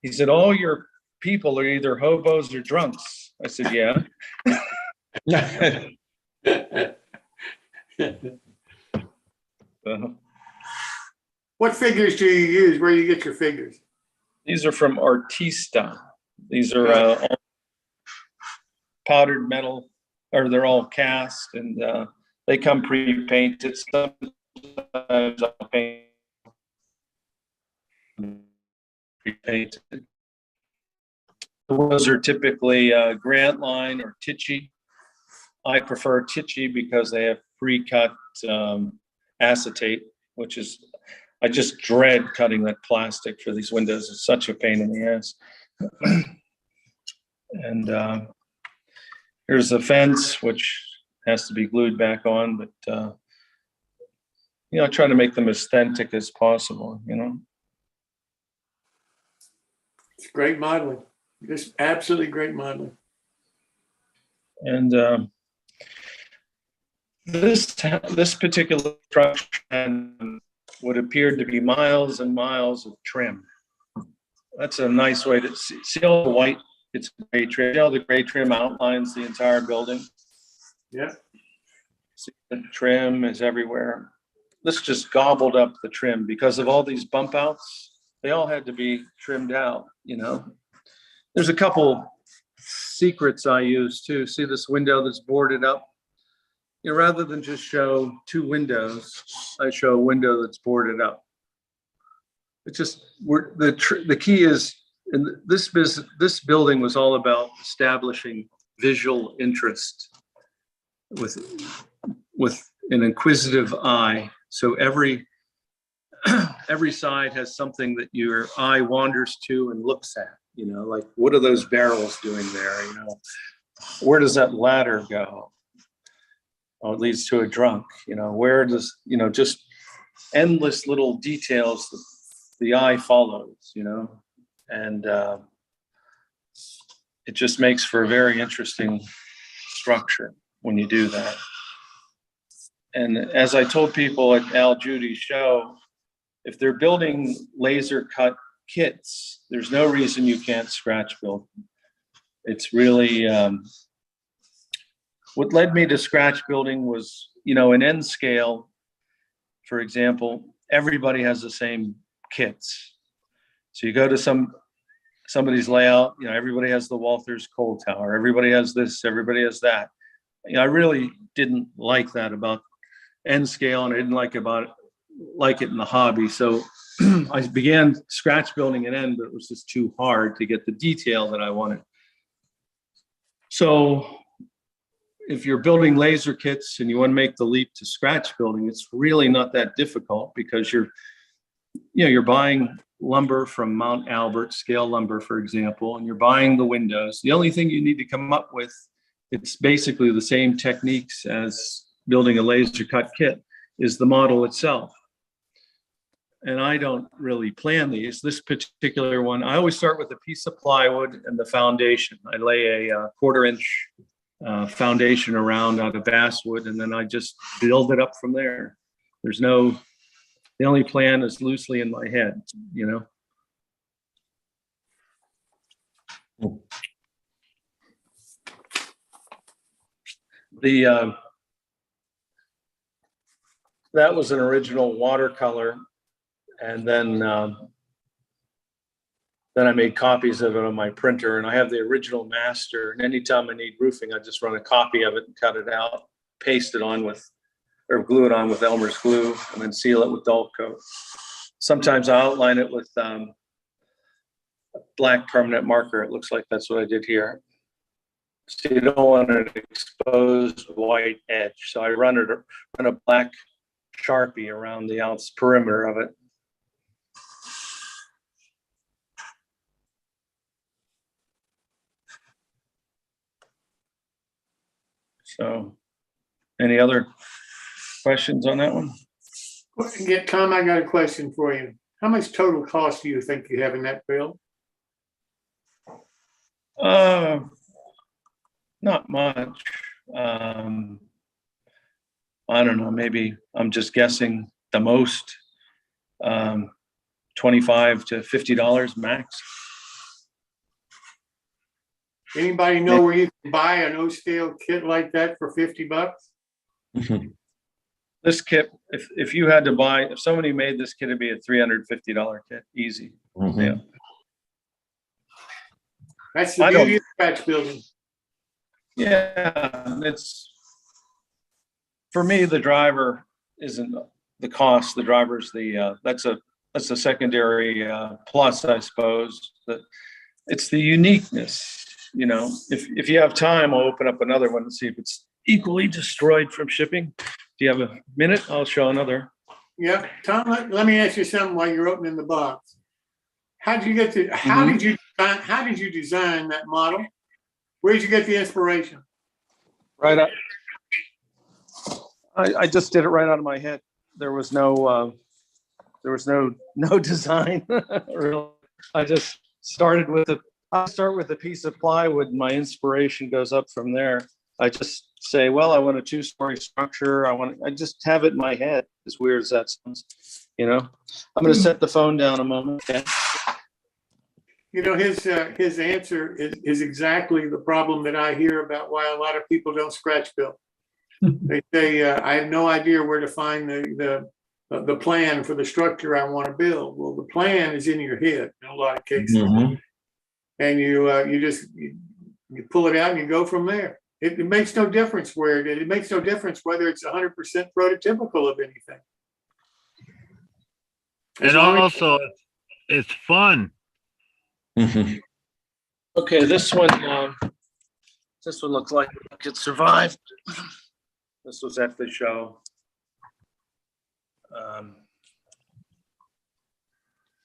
He said, "All your people are either hobos or drunks." I said, "Yeah." What figures do you use? Where do you get your figures? These are from Artista. These are all powdered metal, or they're all cast, and they come pre-painted. Sometimes I'll paint pre-painted. Those are typically Grant Line or Tichy. I prefer Tichy because they have pre-cut acetate, which is, I just dread cutting that plastic for these windows. It's such a pain in the ass. And here's the fence, which has to be glued back on, but you know, I try to make them as authentic as possible, you know. It's great modeling. Just absolutely great modeling. And this particular structure had what appeared to be miles and miles of trim. That's a nice way to see all the white. It's gray trim. See how the gray trim outlines the entire building? Yeah. See, the trim is everywhere. This just gobbled up the trim because of all these bump outs. They all had to be trimmed out, you know. There's a couple secrets I use too. See this window that's boarded up? You know, rather than just show two windows, I show a window that's boarded up. It's just, the key is, and this building was all about establishing visual interest with an inquisitive eye. So every side has something that your eye wanders to and looks at. You know, like, what are those barrels doing there? You know, where does that ladder go? Oh, it leads to a drunk. You know, where does, you know, just endless little details that the eye follows, you know, and it just makes for a very interesting structure when you do that. And as I told people at Al Judy's show, if they're building laser cut kits, there's no reason you can't scratch build. It's really, what led me to scratch building was, you know, in N scale, for example, everybody has the same kits. So you go to somebody's layout, you know, everybody has the Walther's cold tower, everybody has this, everybody has that. You know, I really didn't like that about N scale, and I didn't like it in the hobby. So I began scratch building in N, but it was just too hard to get the detail that I wanted. So if you're building laser kits and you want to make the leap to scratch building, it's really not that difficult, because you're buying lumber from Mount Albert, scale lumber, for example, and you're buying the windows. The only thing you need to come up with, it's basically the same techniques as building a laser cut kit, is the model itself. and I don't really plan these. This particular one, I always start with a piece of plywood and the foundation. I lay a 1/4 inch foundation around out of basswood, and then I just build it up from there. The only plan is loosely in my head, you know? That was an original watercolor, and then I made copies of it on my printer, and I have the original master. And anytime I need roofing, I just run a copy of it and cut it out, paste it on or glue it on with Elmer's glue, and then seal it with dull coat. Sometimes I outline it with black permanent marker. It looks like that's what I did here. So you don't want an exposed white edge. So I run a black Sharpie around the outside perimeter of it. So, any other questions on that one? Tom, I got a question for you. How much total cost do you think you have in that bill? Not much. I don't know, maybe I'm just guessing the most, $25 to $50 max. Anybody know where you can buy a no-scale kit like that for $50? This kit, if you had to buy, if somebody made this kit, it'd be a $350 kit, easy. Yeah. That's the beauty of scratch building. Yeah, it's, for me, the driver isn't the cost. The driver's that's a secondary plus, I suppose. That it's the uniqueness. You know, if you have time, I'll open up another one and see if it's equally destroyed from shipping. Do you have a minute? I'll show another. Yeah, Tom, let me ask you something while you're opening the box. How did you design that model? Where did you get the inspiration? Right up. I just did it right out of my head. There was no design. Really. I just started with I start with a piece of plywood, and my inspiration goes up from there. I just say, well, I want a 2-story structure. I just have it in my head, as weird as that sounds, you know. I'm going to set the phone down a moment. Okay. You know, his answer is exactly the problem that I hear about why a lot of people don't scratch build. They say, I have no idea where to find the plan for the structure I want to build. Well, the plan is in your head in a lot of cases. And you pull it out and you go from there. It makes no difference where it makes no difference whether it's 100% prototypical of anything. And also, it's fun. Okay, this one looks like it survived. This was at the show. Let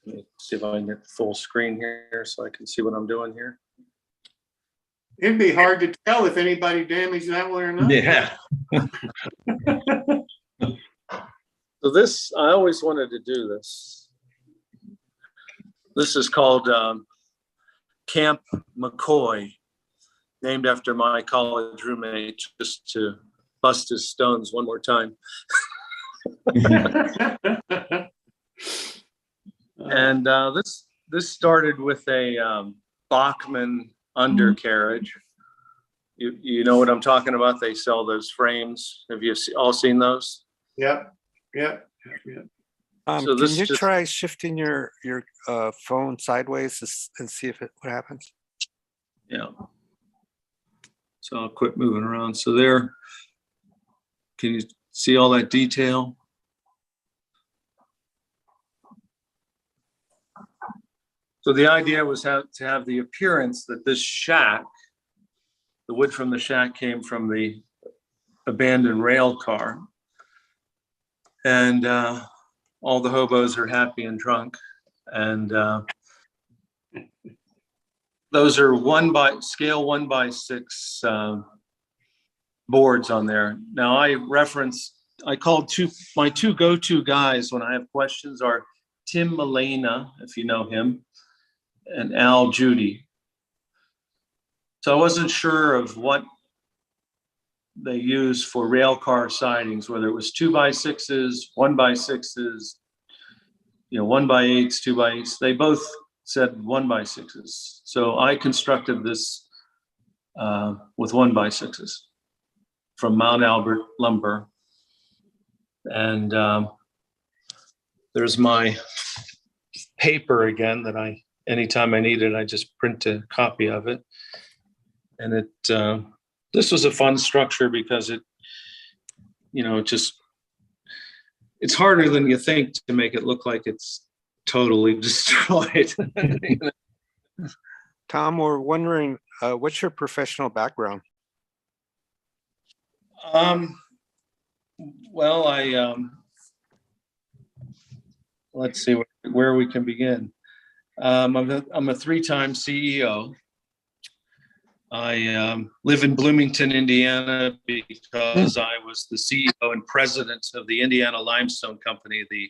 me see if I can get full screen here so I can see what I'm doing here. It'd be hard to tell if anybody damaged that one or not. Yeah. So this, I always wanted to do this. This is called Camp McCoy, named after my college roommate, just to bust his stones one more time. And this started with a Bachmann undercarriage. You know what I'm talking about? They sell those frames. Have you all seen those? Yep. So So can this you just- try shifting your phone sideways and see if what happens? Yeah. So I'll quit moving around. So there, can you see all that detail? So the idea was to have the appearance that this shack, the wood from the shack came from the abandoned rail car. And all the hobos are happy and drunk. And those are 1x6 boards on there. Now I called my two go-to guys when I have questions are Tim Malena, if you know him, and Al Judy. So I wasn't sure of what they use for rail car sidings, whether it was 2x6s, 1x6s, 1x8s, 2x8s. They both said 1x6s. So I constructed this with 1x6s from Mount Albert Lumber. And there's my paper again that anytime I need it, I just print a copy of it. And this was a fun structure because it's harder than you think to make it look like it's totally destroyed. Tom, we're wondering, what's your professional background? Well, let's see where we can begin. I'm a 3-time CEO. I live in Bloomington, Indiana, because I was the CEO and president of the Indiana Limestone Company, the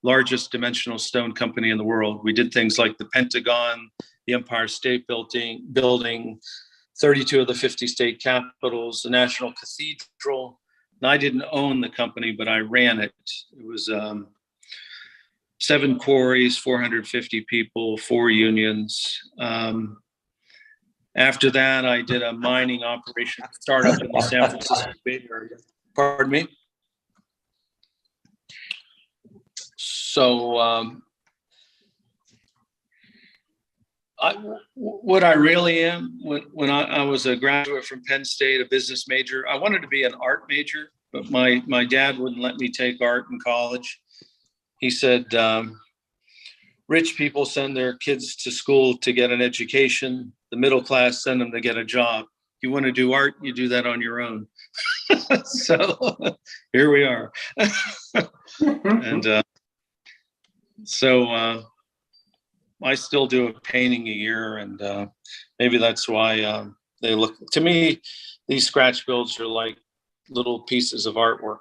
largest dimensional stone company in the world. We did things like the Pentagon, the Empire State Building, 32 of the 50 state capitals, the National Cathedral. And I didn't own the company, but I ran it. It was 7 quarries, 450 people, 4 unions. After that, I did a mining operation startup in the San Francisco Bay Area. Pardon me? So what I really am, when I was a graduate from Penn State, a business major, I wanted to be an art major, but my dad wouldn't let me take art in college. He said, rich people send their kids to school to get an education. The middle class send them to get a job. You want to do art, you do that on your own. So here we are. And so I still do a painting a year, and maybe that's why they look, to me, these scratch builds are like little pieces of artwork,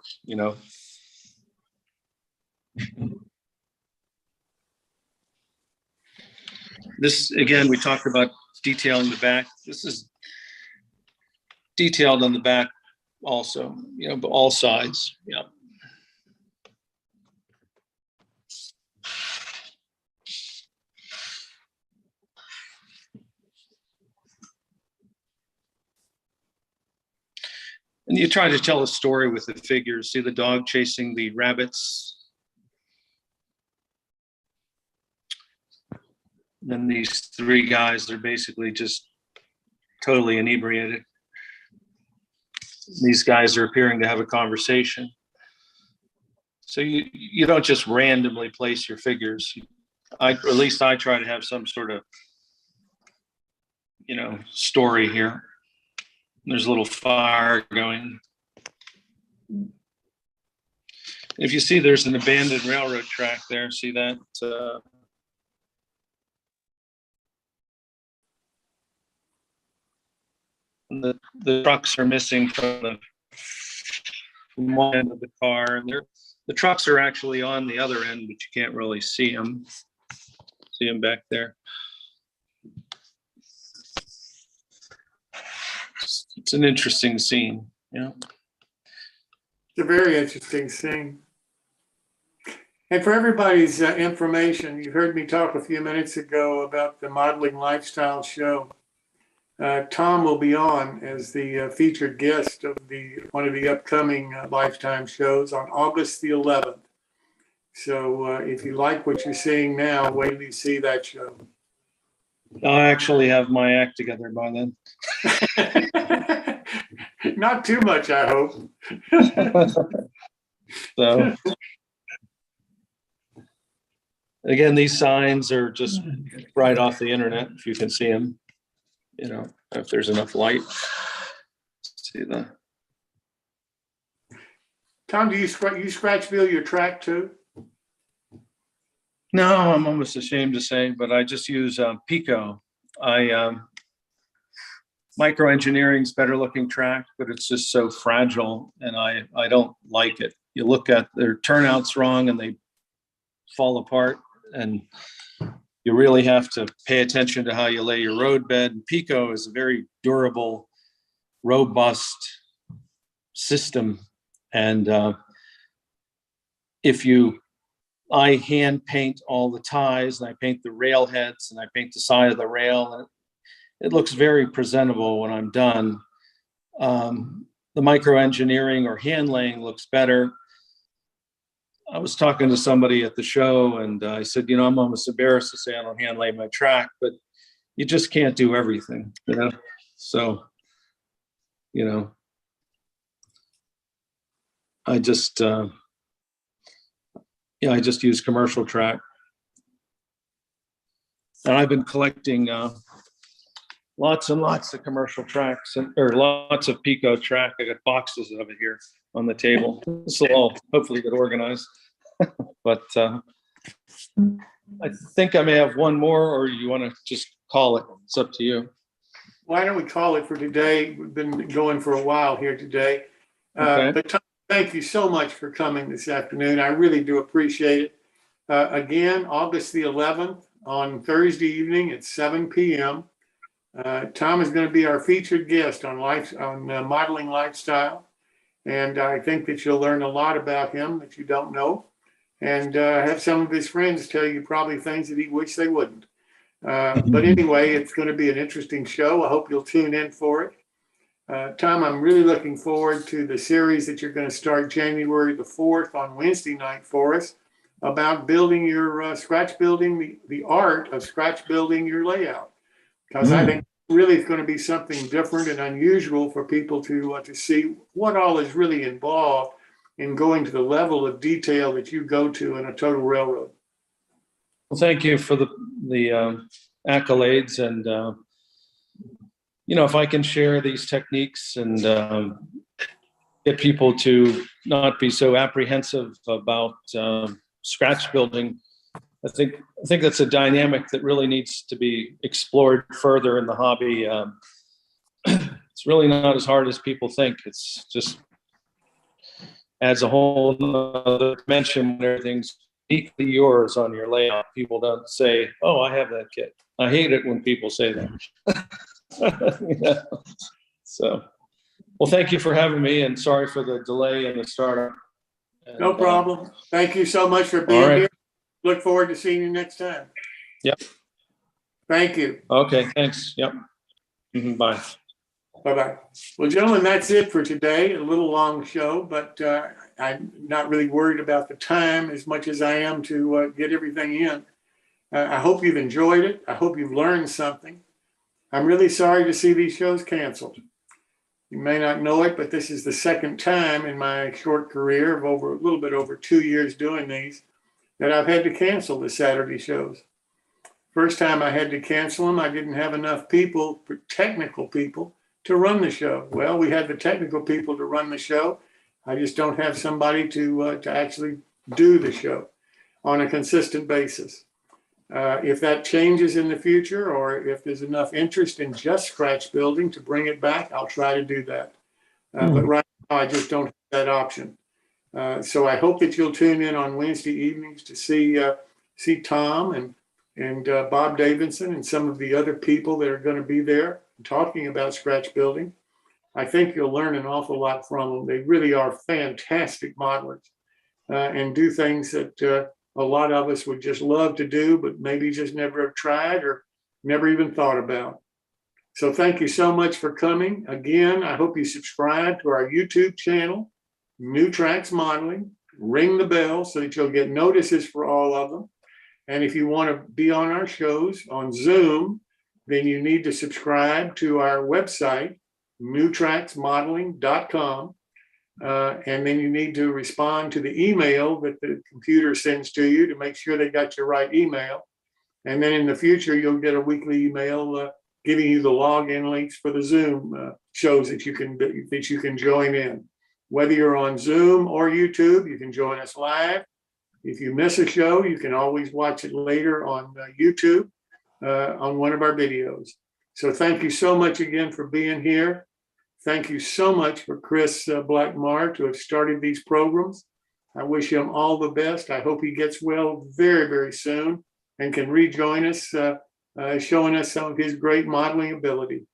This, again, we talked about detailing the back. This is detailed on the back also, but all sides, And you try to tell a story with the figures. See the dog chasing the rabbits. Then these 3 guys, they're basically just totally inebriated. These guys are appearing to have a conversation. So you don't just randomly place your figures. At least I try to have some sort of, story here. There's a little fire going. If you see, there's an abandoned railroad track there. See that? The trucks are missing from one end of the car, and the trucks are actually on the other end, but you can't really see them. See them back there. It's an interesting scene, It's a very interesting scene. And for everybody's information, you heard me talk a few minutes ago about the Modeling Lifestyle Show. Tom will be on as the featured guest of one of the upcoming Lifetime shows on August the 11th. So if you like what you're seeing now, wait till you see that show. I'll actually have my act together by then. Not too much, I hope. So again, these signs are just right off the internet, if you can see them. If there's enough light. See that. Tom, do you scratch build your track too? No, I'm almost ashamed to say, but I just use Pico. Microengineering's better looking track, but it's just so fragile, and I don't like it. You look at their turnouts wrong and they fall apart. and you really have to pay attention to how you lay your road bed. Pico is a very durable, robust system. And I hand paint all the ties, and I paint the rail heads, and I paint the side of the rail, and it looks very presentable when I'm done. The micro engineering or hand laying looks better. I was talking to somebody at the show, and I said, I'm almost embarrassed to say I don't hand lay my track, but you just can't do everything, So, I just use commercial track. And I've been collecting lots and lots of commercial tracks, or lots of Pico track. I got boxes of it here on the table. This will all hopefully get organized. But I think I may have one more, or you want to just call it? It's up to you. Why don't we call it for today? We've been going for a while here today. Okay. But Tom, thank you so much for coming this afternoon. I really do appreciate it. Again, August the 11th on Thursday evening at 7 p.m. Tom is going to be our featured guest on modeling lifestyle. And I think that you'll learn a lot about him that you don't know, and have some of his friends tell you probably things that he wished they wouldn't. But anyway, it's going to be an interesting show. I hope you'll tune in for it. Tom, I'm really looking forward to the series that you're going to start January the 4th on Wednesday night for us about building your scratch building, the art of scratch building your layout. Because I think really it's going to be something different and unusual for people to see what all is really involved in going to the level of detail that you go to in a total railroad. Well, thank you for the accolades, and if I can share these techniques and get people to not be so apprehensive about scratch building, I think that's a dynamic that really needs to be explored further in the hobby. It's really not as hard as people think. It's just adds a whole other dimension when everything's uniquely yours on your layout. People don't say, "Oh, I have that kit." I hate it when people say that. So, well, thank you for having me, and sorry for the delay in the startup. No problem. Thank you so much for being here. Look forward to seeing you next time. Yep. Thank you. Okay, thanks. Yep. Bye. Bye-bye. Well, gentlemen, that's it for today. A little long show, but I'm not really worried about the time as much as I am to get everything in. I hope you've enjoyed it. I hope you've learned something. I'm really sorry to see these shows canceled. You may not know it, but this is the second time in my short career of a little bit over 2 years doing these that I've had to cancel the Saturday shows. First time I had to cancel them, I didn't have enough people, technical people, to run the show. Well, we had the technical people to run the show. I just don't have somebody to actually do the show on a consistent basis. If that changes in the future, or if there's enough interest in just scratch building to bring it back, I'll try to do that. But right now, I just don't have that option. So I hope that you'll tune in on Wednesday evenings to see Tom and Bob Davidson and some of the other people that are going to be there talking about scratch building. I think you'll learn an awful lot from them. They really are fantastic modelers and do things that a lot of us would just love to do, but maybe just never have tried or never even thought about. So thank you so much for coming. Again, I hope you subscribe to our YouTube channel, New Tracks Modeling. Ring the bell so that you'll get notices for all of them. And if you want to be on our shows on Zoom, then you need to subscribe to our website, newtracksmodeling.com. And then you need to respond to the email that the computer sends to you to make sure they got your right email. And then in the future, you'll get a weekly email giving you the login links for the Zoom shows that you can join in. Whether you're on Zoom or YouTube, you can join us live. If you miss a show, you can always watch it later on YouTube on one of our videos. So thank you so much again for being here. Thank you so much for Kris Blackmarr to have started these programs. I wish him all the best. I hope he gets well very, very soon and can rejoin us, showing us some of his great modeling ability.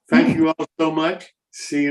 Thank you all so much. See you.